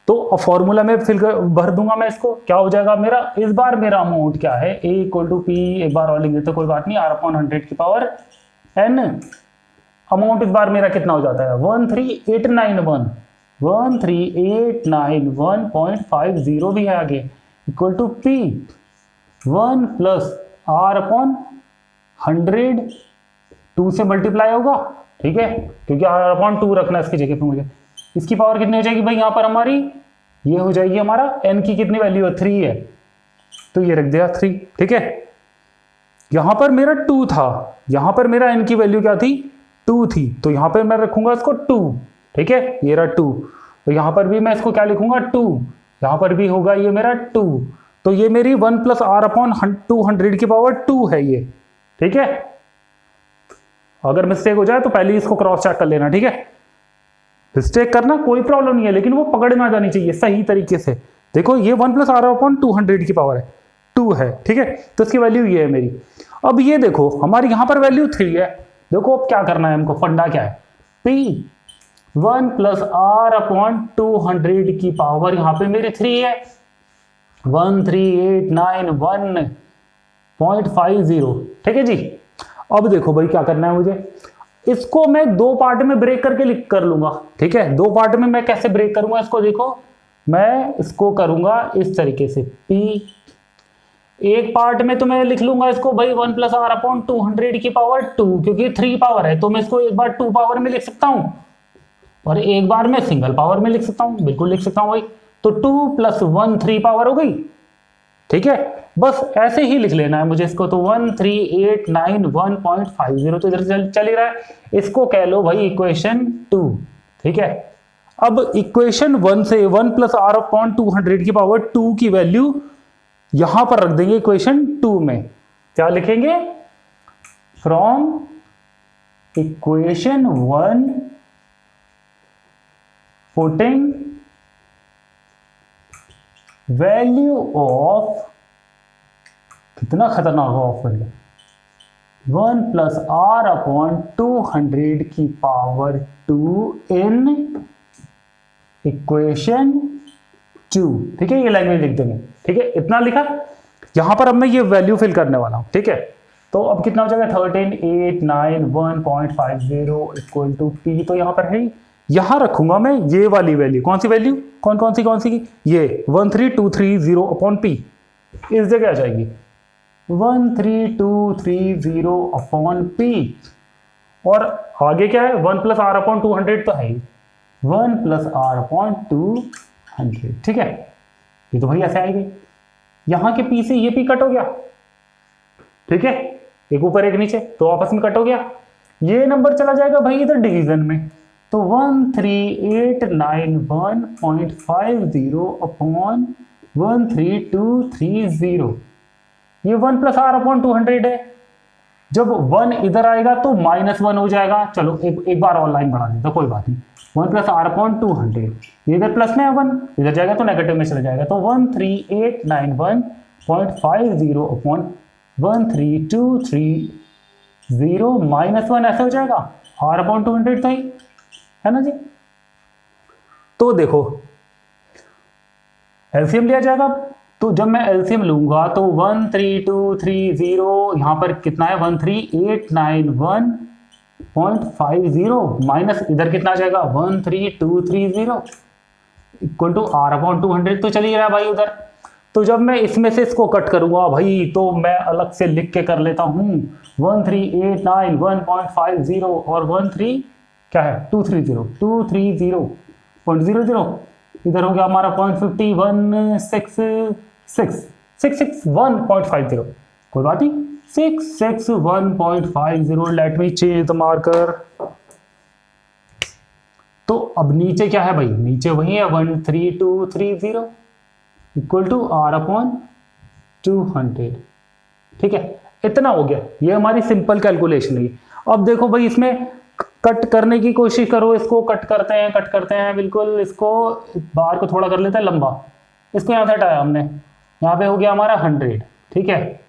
तो फॉर्मूला में फिर भर दूंगा मैं इसको, क्या हो जाएगा मेरा, इस बार मेरा अमाउंट क्या है, A = P, एक बार और लिख देते कोई बात नहीं, R/100 की पावर n। अमाउंट इस बार मेरा कितना हो जाता है 13891.50 भी है आगे, इक्वल टू P1 + R/100 2 से मल्टीप्लाई होगा, ठीक है, क्योंकि R/2 रखना है इसकी जगह पे मुझे। इसकी पावर कितनी हो जाएगी भाई, यहाँ पर हमारी ये हो जाएगी, हमारा n की कितनी वैल्यू है 3 है, तो ये रख दिया 3, ठीक है। यहां पर मेरा 2 था, यहां पर मेरा n की वैल्यू क्या थी 2 थी, तो यहां पर मैं रखूंगा इसको 2, ठीक है, ये रहा 2। तो यहां पर भी मैं इसको क्या लिखूंगा 2, यहां पर भी होगा ये मेरा 2, तो ये मेरी 1 + R/200 की पावर 2 है ये, ठीक है। अगर मिस्टेक हो जाए तो पहले इसको क्रॉस चेक कर लेना, ठीक है। मिस्टेक करना कोई प्रॉब्लम नहीं है, लेकिन वो पकड़ में आ जानी चाहिए सही तरीके से। देखो ये 1 + R/200 की पावर है 2 है, ठीक है, तो इसकी वैल्यू ये है मेरी। अब ये देखो हमारी यहां पर वैल्यू 3 है। देखो अब क्या करना है हमको, फंडा क्या है, P1 + R/200 की पावर यहां पे मेरी 3 है, 13891.50, ठीक है जी। अब देखो भाई क्या करना है मुझे, इसको मैं 2 पार्ट में ब्रेक करके लिख कर लूंगा, ठीक है। 2 पार्ट में मैं कैसे ब्रेक करूंगा इसको, देखो मैं इसको करूंगा इस तरीके से, P एक पार्ट में तो मैं लिख लूंगा इसको भाई 1 + R/200 की पावर 2, क्योंकि 3 पावर है, तो मैं इसको एक बार 2 पावर में लिख सकता हूं, और एक बार मैं सिंगल पावर में लिख सकता हूं, बिल्कुल लिख सकता हूं भाई। तो 2 + 1 3 पावर हो गई, ठीक है। बस ऐसे ही लिख लेना है मुझे इसको, तो 13891.50 तो इधर चल ही रहा है, इसको कह लो भाई इक्वेशन 2, ठीक है। अब इक्वेशन 1 से 1 + R/200 की पावर 2 की वैल्यू यहां पर रख देंगे इक्वेशन 2 में। क्या लिखेंगे? From equation 1 putting value of, कितना खतरनाक ऑफ बन गया, 1 प्लस आर अपॉन 200 की पावर 2 इन इक्वेशन 2। ठीक है, ये लैंग्वेज लिख देंगे। ठीक है, इतना लिखा। यहां पर अब मैं ये वैल्यू फिल करने वाला हूं। ठीक है, तो अब कितना हो जाएगा? 13891.50 इक्वल टू पी। तो यहां पर है, यहां रखूंगा मैं ये वाली वैल्यू। कौन सी वैल्यू? कौन सी की? ये 13230 अपॉन पी इस जगह आ जाएगी। 13230 अपॉन पी। और आगे क्या है? 1 प्लस आर अपॉन 200 तो है ही, 1 प्लस आर अपॉन 200। ठीक है, ये तो भाई ऐसे आएगी। यहां के पी से ये पी कट हो गया। ठीक है, एक ऊपर एक नीचे, तो आपस में कट हो गया। ये नंबर चला जाएगा भाई इधर डिवीजन में, तो 13891.50 अपॉन 13230। ये 1 प्लस आर अपॉन 200 है। जब 1 इधर आएगा तो -1 हो जाएगा। चलो एक बार और लाइन बढ़ा देता, कोई बात नहीं। 1 प्लस आर अपॉन 200, ये इधर प्लस में है, 1 इधर जाएगा तो नेगेटिव में चला जाएगा। तो 13891.50 अपॉन 13230 -1 ऐसे हो जाएगा। आर अपॉन 200 तो ही है ना जी। तो देखो एलसीएम लिया जाएगा। तो जब मैं एलसीएम लूंगा तो 13230 यहां पर कितना है? 13891.50 माइनस इधर कितना आ जाएगा? 13230 इक्वल टू आर अपॉन 200 तो चलिए रहा भाई उधर। तो जब मैं इसमें से इसको कट करूंगा भाई, तो मैं अलग से लिख के कर लेता हूं 13891.50 और 13 क्या है? 230.00 इधर हो गया हमारा 661.50। कोई बात नहीं, 661.50। Let me change the marker. तो अब नीचे क्या है भाई? नीचे वही है 13230 इक्वल टू आर अपॉन 200। ठीक है, इतना हो गया। ये हमारी सिंपल कैलकुलेशन है। अब देखो भाई, इसमें कट करने की कोशिश करो। इसको कट करते हैं बिल्कुल। इसको बार को थोड़ा कर लेते हैं लंबा। इसको यहां से हटाया हमने, यहां पे हो गया हमारा 100। ठीक है,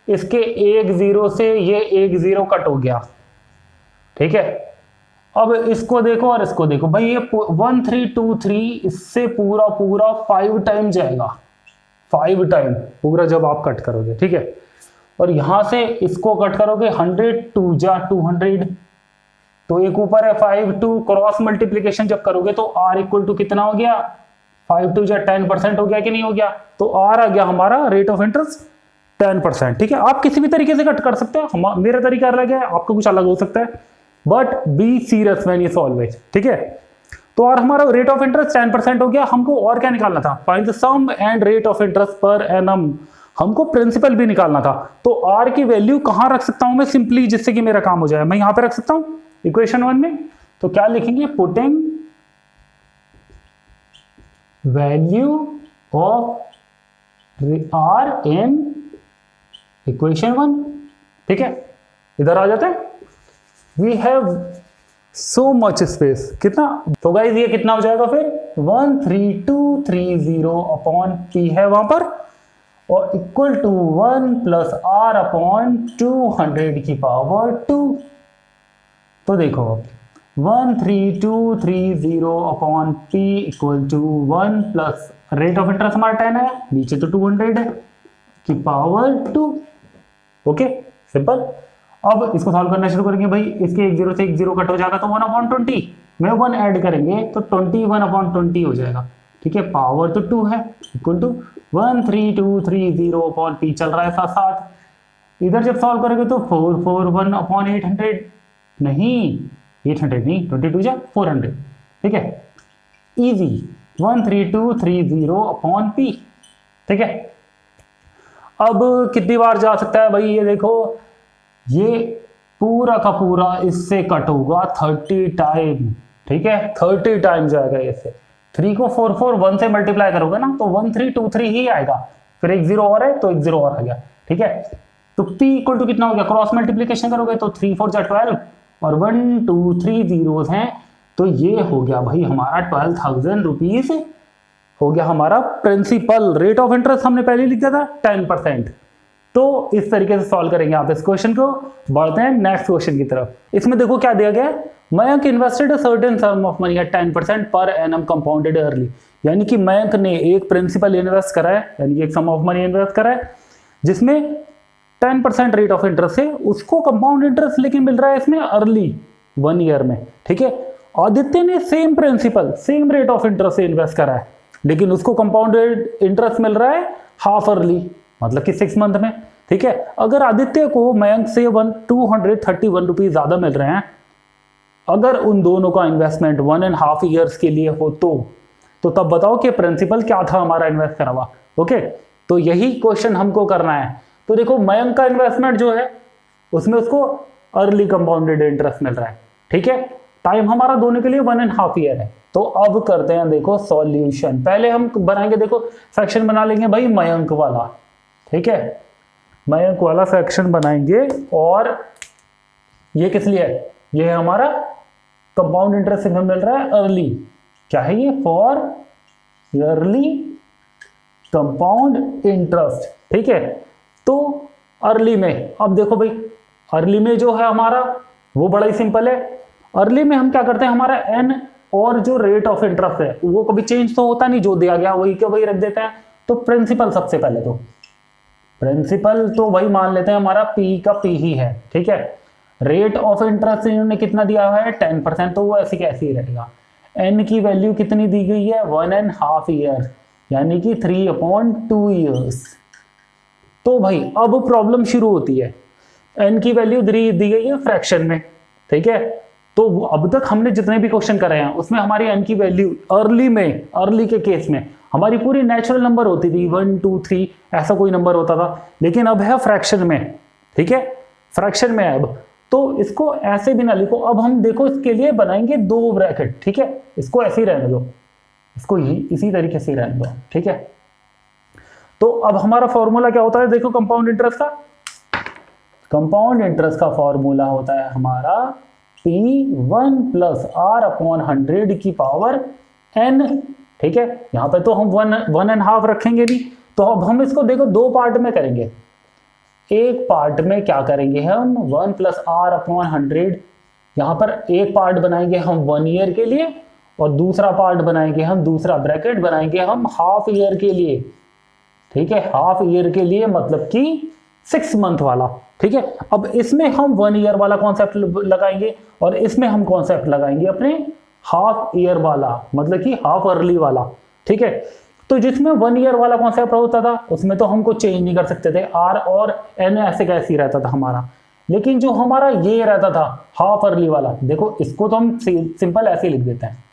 इसके एक 0 से ये एक 0 कट हो गया। ठीक है, अब इसको देखो और इसको देखो भाई, ये 1323 इससे पूरा 5 टाइम जाएगा। 5 टाइम पूरा जब आप कट करोगे। ठीक है, और यहां से इसको कट करोगे 100 2 जा 200, तो एक ऊपर है 5 2 क्रॉस मल्टीप्लीकेशन जब करोगे तो r इक्वल टू कितना हो गया? 5 2 जा 10% हो गया कि नहीं हो गया? तो r आ गया हमारा रेट ऑफ इंटरेस्ट 10%। ठीक है, आप किसी भी तरीके से कट कर सकते हैं। मेरा तरीका अलग है, आपका कुछ अलग हो सकता है, but be serious when you solve it. ठीक है, तो और हमारा रेट ऑफ इंटरेस्ट 10% हो गया। हमको और क्या निकालना था? Find the sum and rate of interest per annum. हमको प्रिंसिपल भी निकालना था। तो r की वैल्यू कहां रख सकता हूं मैं सिंपली, जिससे कि मेरा काम हो जाए? मैं यहां पे रख सकता हूं इक्वेशन 1 में। तो क्या लिखेंगे? Putting value of r in equation 1। ठीक है, इधर आ जाते हैं। We have so much space. कितना? तो गाइस ये कितना हो जाएगा फिर? 13230 अपॉन p है वहां पर, और equal to 1 plus R upon 200 की पावर 2। तो देखो 13230 upon p equal to 1 plus rate of interest हमारा 10 है, नीचे तो 200 है की पावर 2। Okay, simple. अब इसको सॉल्व करना शुरू करेंगे भाई। इसके एक 0 से एक 0 कट हो जाएगा तो 1/20 में 1 ऐड करेंगे तो 21/20 हो जाएगा। ठीक है, पावर तो 2 है, इक्वल टू 13230 अपॉन p चल रहा है साथ साथ। इधर जब सॉल्व करेंगे तो 441/800 नहीं, 800 नहीं, 22 जा 400। ठीक है, इजी 13230 अपॉन p। ठीक है, अब कितनी बार जा सकता है भाई? ये देखो, ये पूरा का पूरा इससे कट होगा 30 टाइम। ठीक है, 30 टाइम जाएगा इससे। 3 को 4 4 1 से मल्टीप्लाई करोगे ना तो 1 3 2 3 ही आएगा, फिर एक 0 और है तो एक 0 और आ गया, ठीक है। तो p इक्वल टू कितना हो गया, क्रॉस मल्टीप्लीकेशन करोगे तो 3 4 12 और 1 2 3 जीरोस हैं, तो ये हो गया भाई हमारा 12,000 रुपीज हो गया हमारा प्रिंसिपल। रेट ऑफ इंटरेस्ट हमने पहले लिख दिया था 10%। तो इस तरीके से सॉल्व करेंगे आप इस क्वेश्चन को। बढ़ते हैं नेक्स्ट क्वेश्चन की तरफ। इसमें देखो क्या दिया गया है, Mayank invested a certain some of money at 10% per annum compounded early, यानी कि मयंक ने एक प्रिंसिपल इन्वेस्ट करा है, यानी एक सम ऑफ मनी इन्वेस्ट करा है जिसमें 10% रेट ऑफ इंटरेस्ट है, उसको कंपाउंड इंटरेस्ट लेकिन मिल रहा है इसमें अर्ली 1 ईयर में, ठीक है। आदित्य ने same principal same rate of interest से इन्वेस्ट करा है लेकिन उसको कंपाउंडेड इंटरेस्ट मिल रहा है हाफ अर्ली, मतलब कि 6 मंथ में, ठीक है। अगर आदित्य को मयंक से 231 रुपीज ज्यादा मिल रहे हैं, अगर उन दोनों का इन्वेस्टमेंट 1.5 ईयर्स के लिए हो तो तब बताओ कि प्रिंसिपल क्या था हमारा इन्वेस्ट करा हुआ। ओके, तो यही क्वेश्चन हमको करना है। तो देखो मयंक का इन्वेस्टमेंट जो है उसमें उसको अर्ली कंपाउंडेड इंटरेस्ट मिल रहा है, ठीक है। टाइम हमारा दोनों के लिए 1.5 ईयर है। तो अब करते हैं देखो सॉल्यूशन। पहले हम बनाएंगे, देखो सेक्शन बना लेंगे भाई मयंक वाला, ठीक है। मयंक वाला सेक्शन बनाएंगे और ये किस लिए है, ये है हमारा कंपाउंड इंटरेस्ट इनकम मिल रहा है अर्ली, क्या है ये, फॉर अर्ली कंपाउंड इंटरेस्ट, ठीक है। तो अर्ली में अब देखो भाई, अर्ली में जो है हमारा वो बड़ा ही सिंपल है। अर्ली में हम क्या करते हैं, हमारा एन और जो रेट ऑफ इंटरेस्ट है वो कभी चेंज तो होता नहीं, जो दिया गया वही के वही रख देते हैं। तो प्रिंसिपल सबसे पहले तो प्रिंसिपल तो वही मान लेते हैं हमारा पी का पी ही है, ठीक है। रेट ऑफ इंटरेस्ट इन्होंने कितना दिया हुआ है 10%, तो वो ऐसे कैसे ही रहेगा। एन की वैल्यू कितनी दी गई है 1.5 ईयर, यानी कि 3/2 ईयर्स। तो भाई अब प्रॉब्लम शुरू होती है, एन की वैल्यू दी गई है फ्रैक्शन में, ठीक है। तो अब तक हमने जितने भी क्वेश्चन करे हैं उसमें हमारी एन की वैल्यू अर्ली के केस में हमारी पूरी नेचुरल नंबर होती थी 1 2 3 ऐसा कोई नंबर होता था, लेकिन अब है फ्रैक्शन में, ठीक है। फ्रैक्शन में है अब, तो इसको ऐसे भी ना लिखो। अब हम देखो इसके लिए बनाएंगे 2 ब्रैकेट, ठीक है। इसको ऐसे ही रहने दो, इसको इसी तरीके से रहने दो, ठीक है। तो अब हमारा फॉर्मूला क्या होता है, देखो कंपाउंड इंटरेस्ट का फॉर्मूला होता है हमारा P1 + R/100 की पावर n, ठीक है। यहां पे तो हम 1.5 रखेंगे नहीं, तो अब हम इसको देखो 2 पार्ट में करेंगे। एक पार्ट में क्या करेंगे हम 1 + R/100, यहां पर एक पार्ट बनाएंगे हम 1 ईयर के लिए और दूसरा पार्ट बनाएंगे हम, दूसरा ब्रैकेट बनाएंगे हम हाफ ईयर के लिए, ठीक है। हाफ ईयर के लिए मतलब कि 6 मंथ वाला, ठीक है। अब इसमें हम 1 ईयर वाला कॉन्सेप्ट लगाएंगे और इसमें हम कॉन्सेप्ट लगाएंगे अपने हाफ ईयर वाला, मतलब कि हाफ अर्ली वाला, ठीक है। तो जिसमें 1 ईयर वाला कॉन्सेप्ट होता था उसमें तो हमको चेंज नहीं कर सकते थे, आर और एन ऐसे कैसे ही रहता था हमारा। लेकिन जो हमारा ये रहता था हाफ अर्ली वाला, देखो इसको तो हम सिंपल ऐसे ही लिख देते हैं,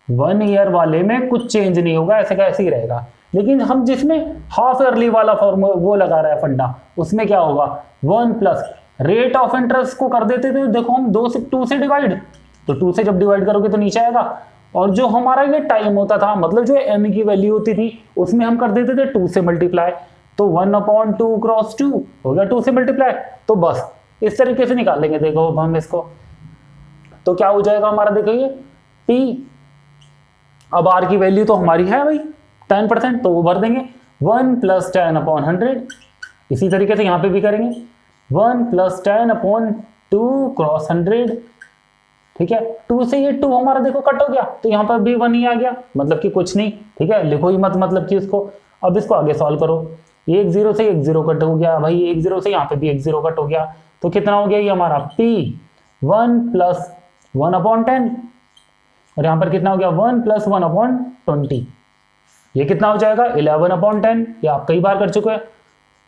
1 ईयर वाले में कुछ चेंज नहीं होगा, ऐसे कैसे ही रहेगा। लेकिन हम जिसमें हाफ ईयरली वाला फॉर्मूला वो लगा रहा है फंडा, उसमें क्या होगा 1 प्लस रेट ऑफ इंटरेस्ट को कर देते थे, देखो हम 2 से डिवाइड, तो 2 से जब डिवाइड करोगे तो नीचे आएगा। और जो हमारा ये टाइम होता था, मतलब जो एन की वैल्यू होती थी उसमें हम कर देते थे 2 से मल्टीप्लाई, तो 1/2 क्रॉस 2 हो गया 2 से मल्टीप्लाई। तो बस इस तरीके से निकाल लेंगे, देखो अब हम इसको, तो क्या हो जाएगा हमारा, देखो ये P, अब R की वैल्यू तो हमारी है भाई 10%, तो वो भर देंगे 1 + 10/100। इसी तरीके से यहाँ पे भी करेंगे 1 + 10/2 क्रॉस 100, ठीक है। 2 से ये 2 हमारा देखो कट हो गया, तो यहाँ पर भी 1 ही आ गया, मतलब कि कुछ नहीं, ठीक है। लिखो ही मत, मतलब कि इसको अब इसको आगे सॉल्व करो। 1 0 से 1 0 कट हो गया भाई, 1 0 से यहाँ पे भी 1 0 कट हो गया, तो कितना हो गया ये हमारा P 1 + 1/10, और यहाँ पर कितना हो गया 1 + 1/20, ये कितना हो जाएगा 11/10, ये आप कई बार कर चुके हैं।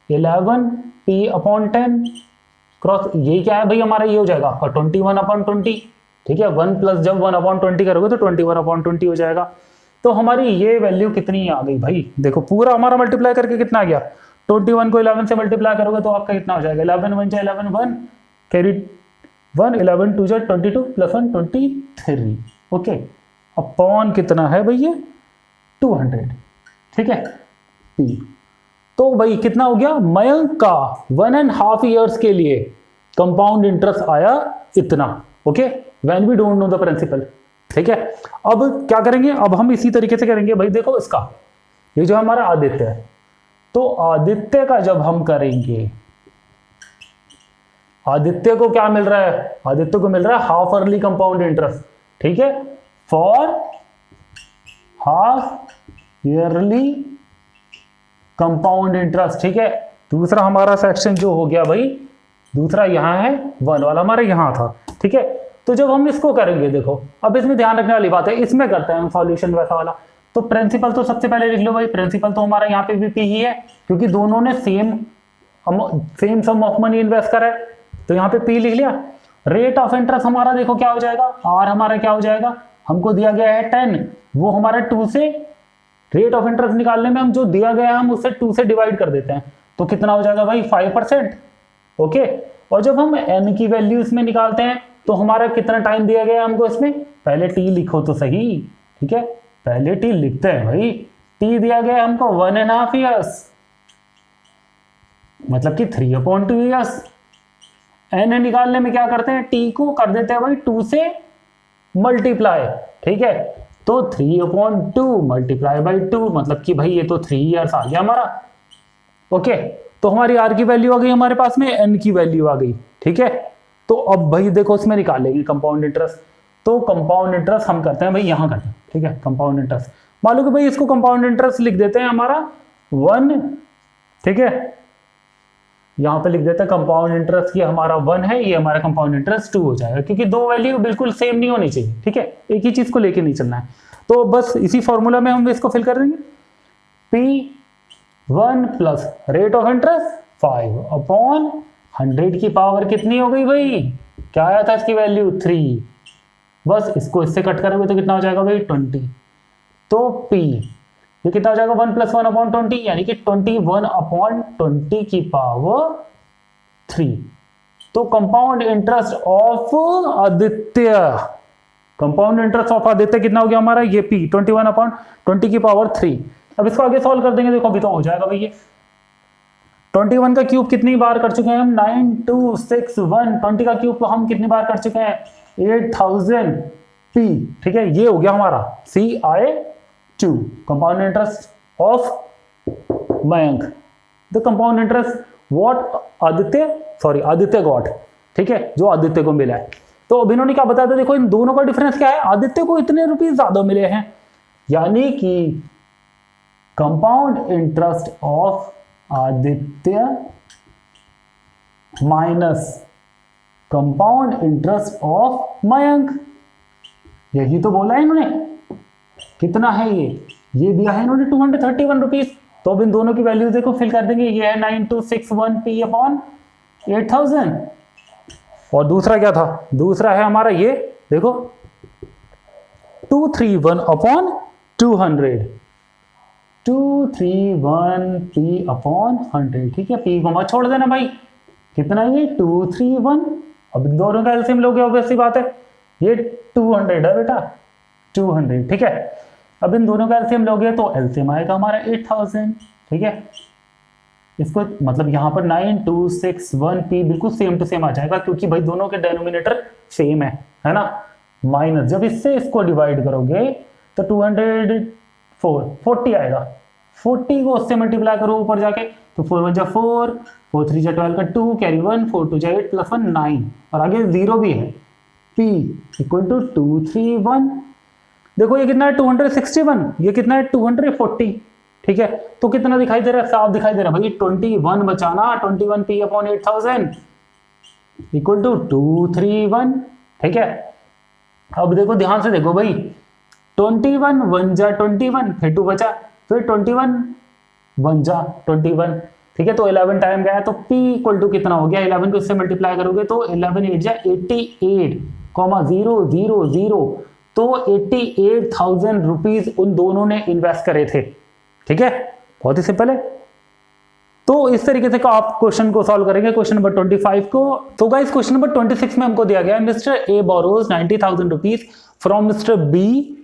11 P/10 क्रॉस, ये क्या है भाई हमारा, ये हो जाएगा आपका 21/20, ठीक है। 1 + जब 1/20 करोगे तो 21/20 हो जाएगा। तो हमारी ये वैल्यू कितनी आ गई भाई, देखो पूरा हमारा मल्टीप्लाई करके कितना आ गया, 21 को 11 से मल्टीप्लाई करोगे तो आपका कितना हो जाएगा 11 1 11 1 कैरी 1 11 2 22 + 1 23, ओके। अपॉन कितना है भाई ये 200, ठीक है P। तो भाई कितना हो गया, मयंक का 1.5 ईयर्स के लिए कंपाउंड इंटरेस्ट आया इतना, okay, when we don't know the principal, ठीक है। अब क्या करेंगे, अब हम इसी तरीके से करेंगे भाई, देखो इसका, ये जो हमारा आदित्य है, तो आदित्य का जब हम करेंगे, आदित्य को क्या मिल रहा है, आदित्य को मिल रहा है हाफ अर्ली कंपाउंड इंटरेस्ट, ठीक है, for half yearly compound interest, ठीक है। दूसरा हमारा सेक्शन जो हो गया भाई, दूसरा यहां है 1 वाला हमारा यहां था, ठीक है। तो जब हम इसको करेंगे, देखो अब इसमें ध्यान रखने वाली बात है, इसमें करते हैं हम सॉल्यूशन वैसा वाला। तो प्रिंसिपल तो सबसे पहले लिख लो भाई, प्रिंसिपल तो हमारा यहाँ पे भी P ही है, क्योंकि दोनों ने same sum of money invest करा है, तो यहाँ पे P लिख लिया। रेट ऑफ इंटरेस्ट हमारा देखो क्या हो जाएगा, R हमारा क्या हो जाएगा, हमको दिया गया है 10, वो हमारा 2 से, रेट ऑफ इंटरेस्ट निकालने में हम जो दिया गया है हम उससे 2 से डिवाइड कर देते हैं, तो कितना हो जाएगा भाई 5%, ओके। और जब हम n की वैल्यू इसमें निकालते हैं तो हमारा कितना टाइम दिया गया है हमको इसमें, पहले t लिखो तो सही, ठीक है, पहले t लिखते हैं भाई, t दिया गया है हमको 1.5 ईयर्स, मतलब कि 3/2 ईयर्स। n निकालने में क्या करते हैं, t को कर देते हैं भाई 2 से मल्टीप्लाई, ठीक है, तो 3/2 मल्टीप्लाई बाई 2, मतलब कि भाई ये तो 3 ईयर्स आ गया हमारा, ओके। तो हमारी r की वैल्यू आ गई हमारे पास में, n की वैल्यू आ गई, ठीक है। तो अब भाई देखो इसमें निकाल लेंगे कंपाउंड इंटरेस्ट, तो कंपाउंड इंटरेस्ट हम करते हैं भाई यहां करते हैं, ठीक है, कंपाउंड इंटरेस्ट मान लो कि भाई इसको कंपाउंड इंटरेस्ट लिख देते हैं हमारा 1, ठीक है, यहां पे लिख देते हैं कंपाउंड इंटरेस्ट की हमारा 1 है, ये हमारा कंपाउंड इंटरेस्ट 2 हो जाएगा, क्योंकि दो वैल्यू बिल्कुल सेम नहीं होनी चाहिए, ठीक है, एक ही चीज को लेके नहीं चलना है। तो बस इसी फॉर्मूला में हम इसको फिल कर देंगे, P1 plus rate of interest 5/100 की पावर कितनी हो गई भाई, क्या आया था इसकी वैल्यू 3, बस इसको इससे कट करोगे तो कितना हो जाएगा भाई 20, तो P ये कितना हो जाएगा 1 + 1/20, यानी कि 21/20 की पावर 3। तो compound interest of Aditya, compound interest of Aditya कितना हो गया हमारा, ये P 21/20 की पावर 3। अब इसको आगे सॉल्व कर देंगे, देखो अभी तो हो जाएगा भाई, ये 21 का क्यूब कितनी बार कर चुके हैं हम, 9261, 20 का क्यूब हम कितनी बार कर चुके हैं 8000 P, ठीक है, ये हो गया हमारा CI2 compound interest of Mayank, the compound interest what Aditya got, ठीक है, जो आदित्य को मिला है। तो अब इन्होंने क्या बताया था, देखो इन दोनों का डिफरेंस क्या है, आदित्य को इतने रुपीस ज्यादा मिले हैं, यानी कि compound interest of Aditya minus compound interest of Mayank, यही तो बोला है इन्होंने, कितना है ये दिया है इन्होंने 231 रुपीज। तो अब इन दोनों की वैल्यू देखो फिल कर देंगे, ये है 9261p/8000, और दूसरा क्या था, दूसरा है हमारा ये देखो 231/200, 231p/100, ठीक है, p को मत छोड़ देना भाई, कितना ये 231, अब दोनों का एलसीएम लोगे ऑब्वियसली बात है, ये 200 है बेटा 200, ठीक है। अब इन दोनों का एलसीएम लोगे तो एलसीएम आएगा हमारा 8000, ठीक है, इसको मतलब यहाँ पर 9261p बिल्कुल सेम टू सेम आ जाएगा, क्योंकि भाई दोनों के डेनोमिनेटर सेम है ना, माइनस जब इससे इसको डिवाइड करोगे तो 240 आएगा, 40 को उससे मल्टीप्लाई करो ऊपर जाके, तो 4 × 4, 4 × 3 = 12 का 2 कैरी 1, 4 × 2 = 8 + 1 9, और आगे 0 भी है, P = 231, देखो ये कितना है 261, ये कितना है 240, ठीक है, तो कितना दिखाई दे रहा है, साफ दिखाई दे रहा है भाई 21 बचाना, 21p/8000 = 231, ठीक है। अब देखो ध्यान से देखो भाई, 21 1 जा 21, फिर 2 बचा, फिर 21 1 जा 21, ठीक है, तो 11 टाइम गया, तो P = कितना हो गया, 11 को इससे मल्टीप्लाई करोगे तो 11 8 जा 88,000, तो 88,000 रुपीज उन दोनों ने इन्वेस्ट करे थे, ठीक है, बहुत ही सिंपल है। तो इस तरीके से आप क्वेश्चन को सॉल्व करेंगे, क्वेश्चन नंबर 25 को। तो गाइस क्वेश्चन नंबर 26 में हमको दिया गया है, mister A borrows 90,000 rupees from mister B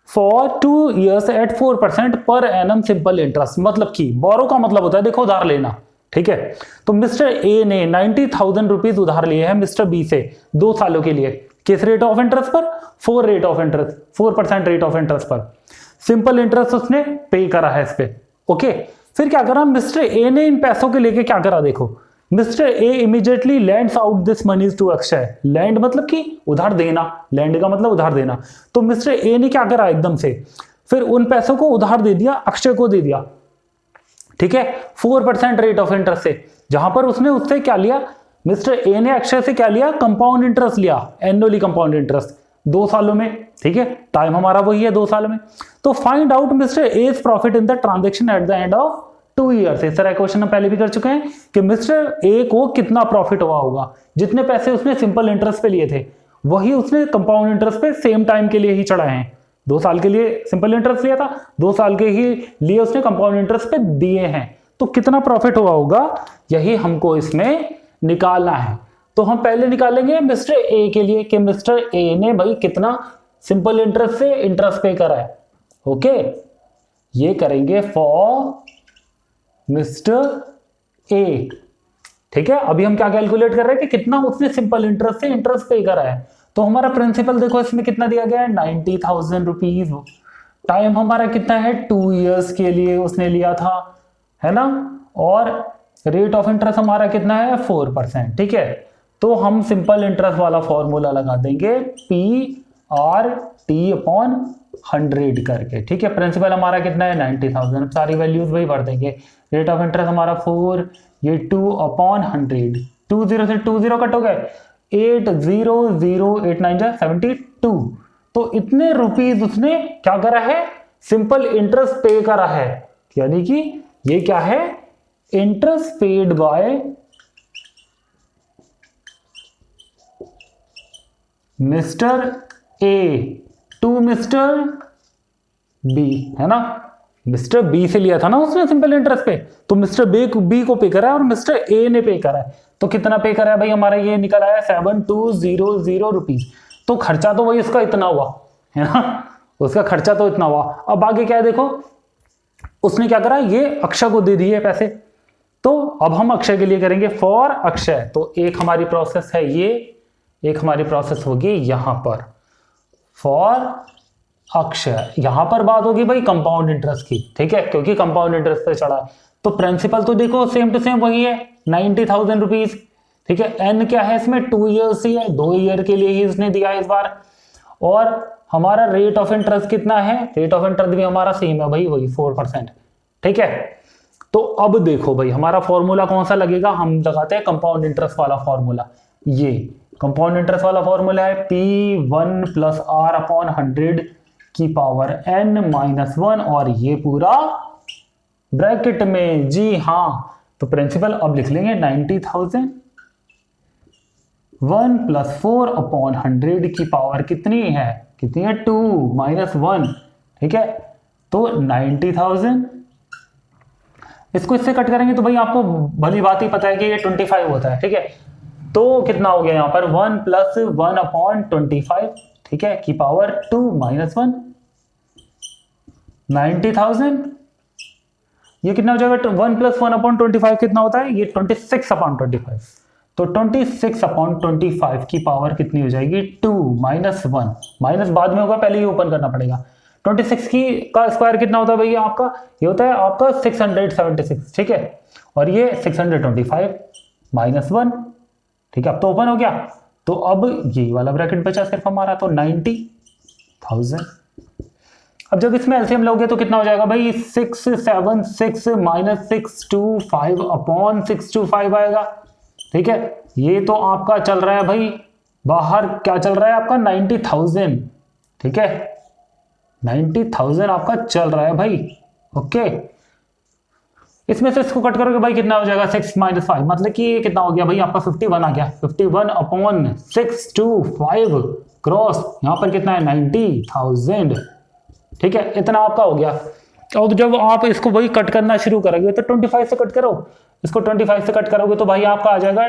for 2 years at 4% per annum simple interest. मतलब कि बोरो का मतलब होता है देखो उधार लेना, ठीक है। तो मिस्टर ए ने 90,000 रुपीज उधार लिए हैं मिस्टर बी से 2 सालों के लिए। किस रेट ऑफ इंटरेस्ट पर? 4% रेट ऑफ इंटरेस्ट पर। सिंपल इंटरेस्ट उसने पे करा है इस पे, ओके। फिर क्या करा मिस्टर ए ने इन पैसों के लेके क्या करा देखो, mister A immediately lends out this moneys to Akshay. Lend मतलब कि उधार देना, लैंड का मतलब उधार देना। तो मिस्टर ए ने क्या करा एकदम से, फिर उन पैसों को उधार दे दिया, अक्षय को दे दिया, ठीक है, 4% रेट ऑफ इंटरेस्ट से। जहां पर उसने उससे क्या लिया, मिस्टर ए ने अक्षय से क्या लिया, कंपाउंड इंटरेस्ट लिया, एनुअली कंपाउंड इंटरेस्ट 2 सालों में, ठीक है। टाइम हमारा वही है 2 साल में। तो find out mister A's profit in the transaction at the end of 2 years। इस तरह क्वेश्चन हम पहले भी कर चुके हैं कि मिस्टर ए को कितना प्रॉफिट हुआ होगा। जितने पैसे उसने सिंपल इंटरेस्ट पे लिए थे वही उसने कंपाउंड इंटरेस्ट पे सेम टाइम के लिए ही चढ़ाए हैं। 2 साल के लिए सिंपल इंटरेस्ट लिया था, 2 साल के ही लिए उसने कंपाउंड इंटरेस्ट पे दिए हैं। तो कितना प्रॉफिट हुआ होगा यही हमको इसमें निकालना है। तो हम पहले निकालेंगे मिस्टर ए के लिए कि मिस्टर ए ने भाई कितना सिंपल इंटरेस्ट से इंटरेस्ट पे करा है, ओके। ये करेंगे फॉर मिस्टर ए, ठीक है। अभी हम क्या कैलकुलेट कर रहे हैं कि कितना उसने सिंपल इंटरेस्ट से इंटरेस्ट पे करा है। तो हमारा प्रिंसिपल देखो इसमें कितना दिया गया है, 90,000 रुपीज। टाइम हमारा कितना है, 2 years के लिए उसने लिया था, है ना। और रेट ऑफ इंटरेस्ट हमारा कितना है, 4%, ठीक है। तो हम सिंपल इंटरेस्ट वाला फॉर्मूला लगा देंगे PRT/100 करके, ठीक है। प्रिंसिपल हमारा कितना है, 90,000। सारी वैल्यूज वही भर देंगे। रेट ऑफ इंटरेस्ट हमारा 4, ये 2/100, 20 से 20 कट हो गए, 8,0,0,8,9 72। तो इतने रुपीज उसने क्या करा है, सिंपल इंटरेस्ट पे करा है। यानी कि ये क्या है, interest paid by mister A to mister B, है ना। मिस्टर बी से लिया था ना उसने सिंपल इंटरेस्ट पे, तो मिस्टर बी को पे करा है और मिस्टर ए ने पे करा है। तो कितना पे करा है भाई, हमारा ये निकल आया 7,200 रुपीज। तो खर्चा तो वही उसका इतना हुआ, है ना, उसका खर्चा तो इतना हुआ। अब आगे क्या है देखो, उसने क्या करा, ये अक्षय को दे दिए पैसे। तो अब हम अक्षय के लिए करेंगे फॉर अक्षय। तो एक हमारी प्रोसेस है ये, एक हमारी प्रोसेस होगी यहां पर फॉर अक्षय। यहां पर बात होगी भाई कंपाउंड इंटरेस्ट की, ठीक है, क्योंकि कंपाउंड इंटरेस्ट पे चढ़ा है। तो प्रिंसिपल तो देखो सेम टू सेम वही है, 90,000 रुपीज, ठीक है। एन क्या है इसमें, 2 years ही है, 2 year के लिए ही इसने दिया है इस बार। और हमारा रेट ऑफ इंटरेस्ट कितना है, रेट ऑफ इंटरेस्ट भी हमारा सेम है भाई, वही 4%, ठीक है। तो अब देखो भाई हमारा फॉर्मूला कौन सा लगेगा, हम लगाते हैं कंपाउंड इंटरेस्ट वाला फॉर्मूला। ये कंपाउंड इंटरेस्ट वाला फॉर्मूला है P1+R/100 की पावर n-1, और ये पूरा ब्रैकेट में, जी हाँ। तो प्रिंसिपल अब लिख लेंगे 90,000 1 + 4/100 की पावर कितनी है, 2 - 1, ठीक है। तो 90,000, इसको इससे कट करेंगे तो भाई आपको भली बात ही पता है कि ये 25 होता है, ठीक है। तो कितना हो गया यहाँ पर, 1 + 1/25, ठीक है, की पावर 2 - 1, 90,000। ये कितना हो जाएगा, 1 + 1/25 कितना होता है, ये 26/25। तो 26/25 की पावर कितनी हो जाएगी, 2 - 1, माइनस बाद में होगा, पहले ही ओपन करना पड़ेगा। 26 का स्क्वायर कितना होता है भैया आपका, ये होता है आपका 676, ठीक है। और ये 625 - 1, ठीक है। अब तो ओपन हो गया। तो अब ये वाला ब्रैकेट बचा सिर्फ हमारा, तो 90,000। अब जब इसमें एलसीएम लोगे तो कितना हो जाएगा भाई, 676 - 625/625 आएगा, ठीक है। ये तो आपका चल रहा है भाई, बाहर क्या चल रहा है आपका, 90,000, ठीक है, 90,000 आपका चल रहा है भाई, ओके। इसमें से इसको कट करोगे भाई कितना हो जाएगा, 6 - 5, मतलब कि ये कितना हो गया भाई आपका 51 आ गया। 51/625 क्रॉस यहाँ पर कितना है, 90,000, ठीक है। इतना आपका हो गया। और जब आप इसको वही कट करना शुरू करोगे तो 25 से कट करो, इसको 25 से कट करोगे तो भाई आपका आ जाएगा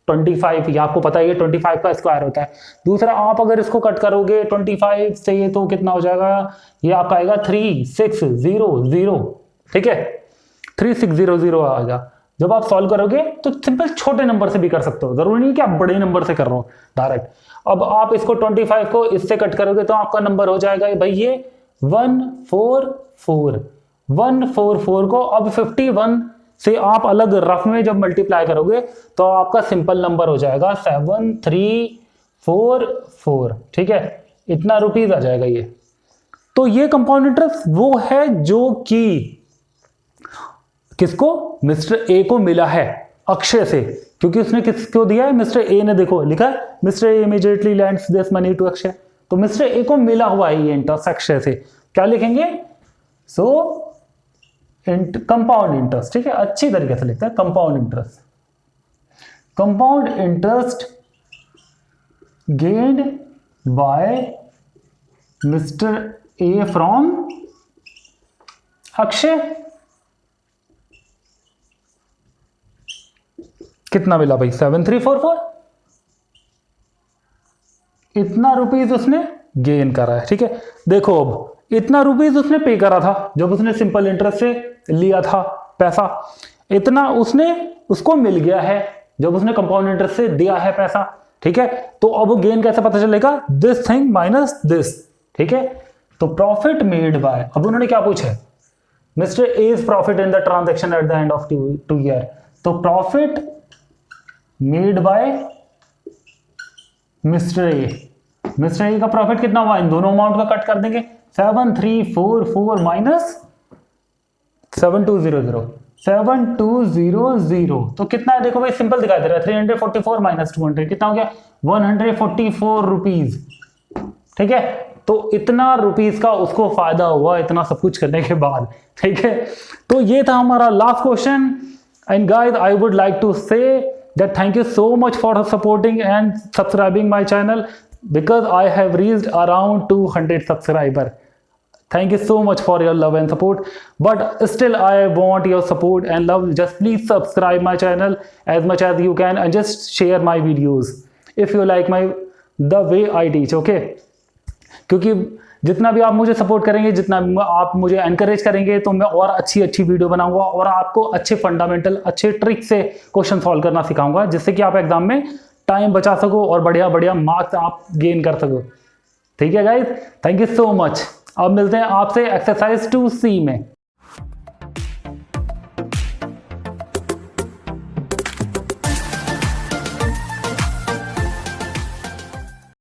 25, ये आपको पता है ये 25 का स्क्वायर होता है। दूसरा आप अगर इसको कट करोगे 25 से ये तो कितना हो जाएगा, ये आपका आएगा 3600, ठीक है 3600 आएगा। जब आप सॉल्व करोगे तो सिंपल छोटे नंबर से भी कर सकते हो, जरूरी नहीं कि आप बड़े नंबर से कर रहे हो डायरेक्ट। अब आप इसको 25 को इससे कट करोगे तो आपका नंबर हो जाएगा भाई ये 144 को अब 51 से आप अलग रफ में जब मल्टीप्लाई करोगे तो आपका सिंपल नंबर हो जाएगा 7344, ठीक है इतना रुपीज आ जाएगा ये। तो ये कंपाउंड इंटरेस्ट वो है जो कि किसको, मिस्टर ए को मिला है अक्षय से, क्योंकि उसने किसको दिया है, मिस्टर ए ने, देखो लिखा है mister A immediately lands this money to Akshay, तो मिस्टर ए को मिला हुआ है ये इंटरेस्ट अक्षय से। क्या लिखेंगे, सो कंपाउंड इंटरेस्ट, ठीक है अच्छी तरीके से लिखते हैं compound interest. Compound interest gained by mister A from Akshay, कितना मिला भाई 7344, इतना रुपीज उसने गेन करा है, ठीक है। देखो अब इतना रुपीज उसने पे करा था जब उसने सिंपल इंटरेस्ट से लिया था पैसा, इतना उसने उसको मिल गया है जब उसने कंपाउंड इंटरेस्ट से दिया है पैसा, ठीक है। तो अब गेन कैसे पता चलेगा, दिस थिंग माइनस दिस, ठीक है। तो प्रॉफिट मेड बाय, अब उन्होंने क्या पूछा है, mister A is profit in the transaction at the end of 2 year, तो profit made by mister A, mister A का प्रॉफिट कितना हुआ, इन दोनों अमाउंट का कट कर देंगे, 7344 माइनस 7200, तो कितना है देखो भाई सिंपल दिखाई दे रहा है 344 माइनस 200 कितना हो गया 144 रुपीज, ठीक है। तो इतना रुपीज का उसको फायदा हुआ इतना सब कुछ करने के बाद, ठीक है। तो ये था हमारा last question, and guys I would like to say that thank you so much for supporting and subscribing my channel, because I have reached around 200 subscriber. Thank you so much for your love and support, but still I want your support and love. Just please subscribe my channel as much as you can and just share my videos if you like the way I teach, okay? क्योंकि जितना भी आप मुझे support करेंगे, जितना आप मुझे encourage करेंगे, तो मैं और अच्छी वीडियो बनाऊंगा और आपको अच्छे फंडामेंटल अच्छे ट्रिक से क्वेश्चन सॉल्व करना सिखाऊंगा, जिससे कि आप एग्जाम में टाइम बचा सको और बढ़िया मार्क्स आप गेन कर सको, ठीक है guys. Thank you so much. अब मिलते हैं आपसे एक्सरसाइज 2C में।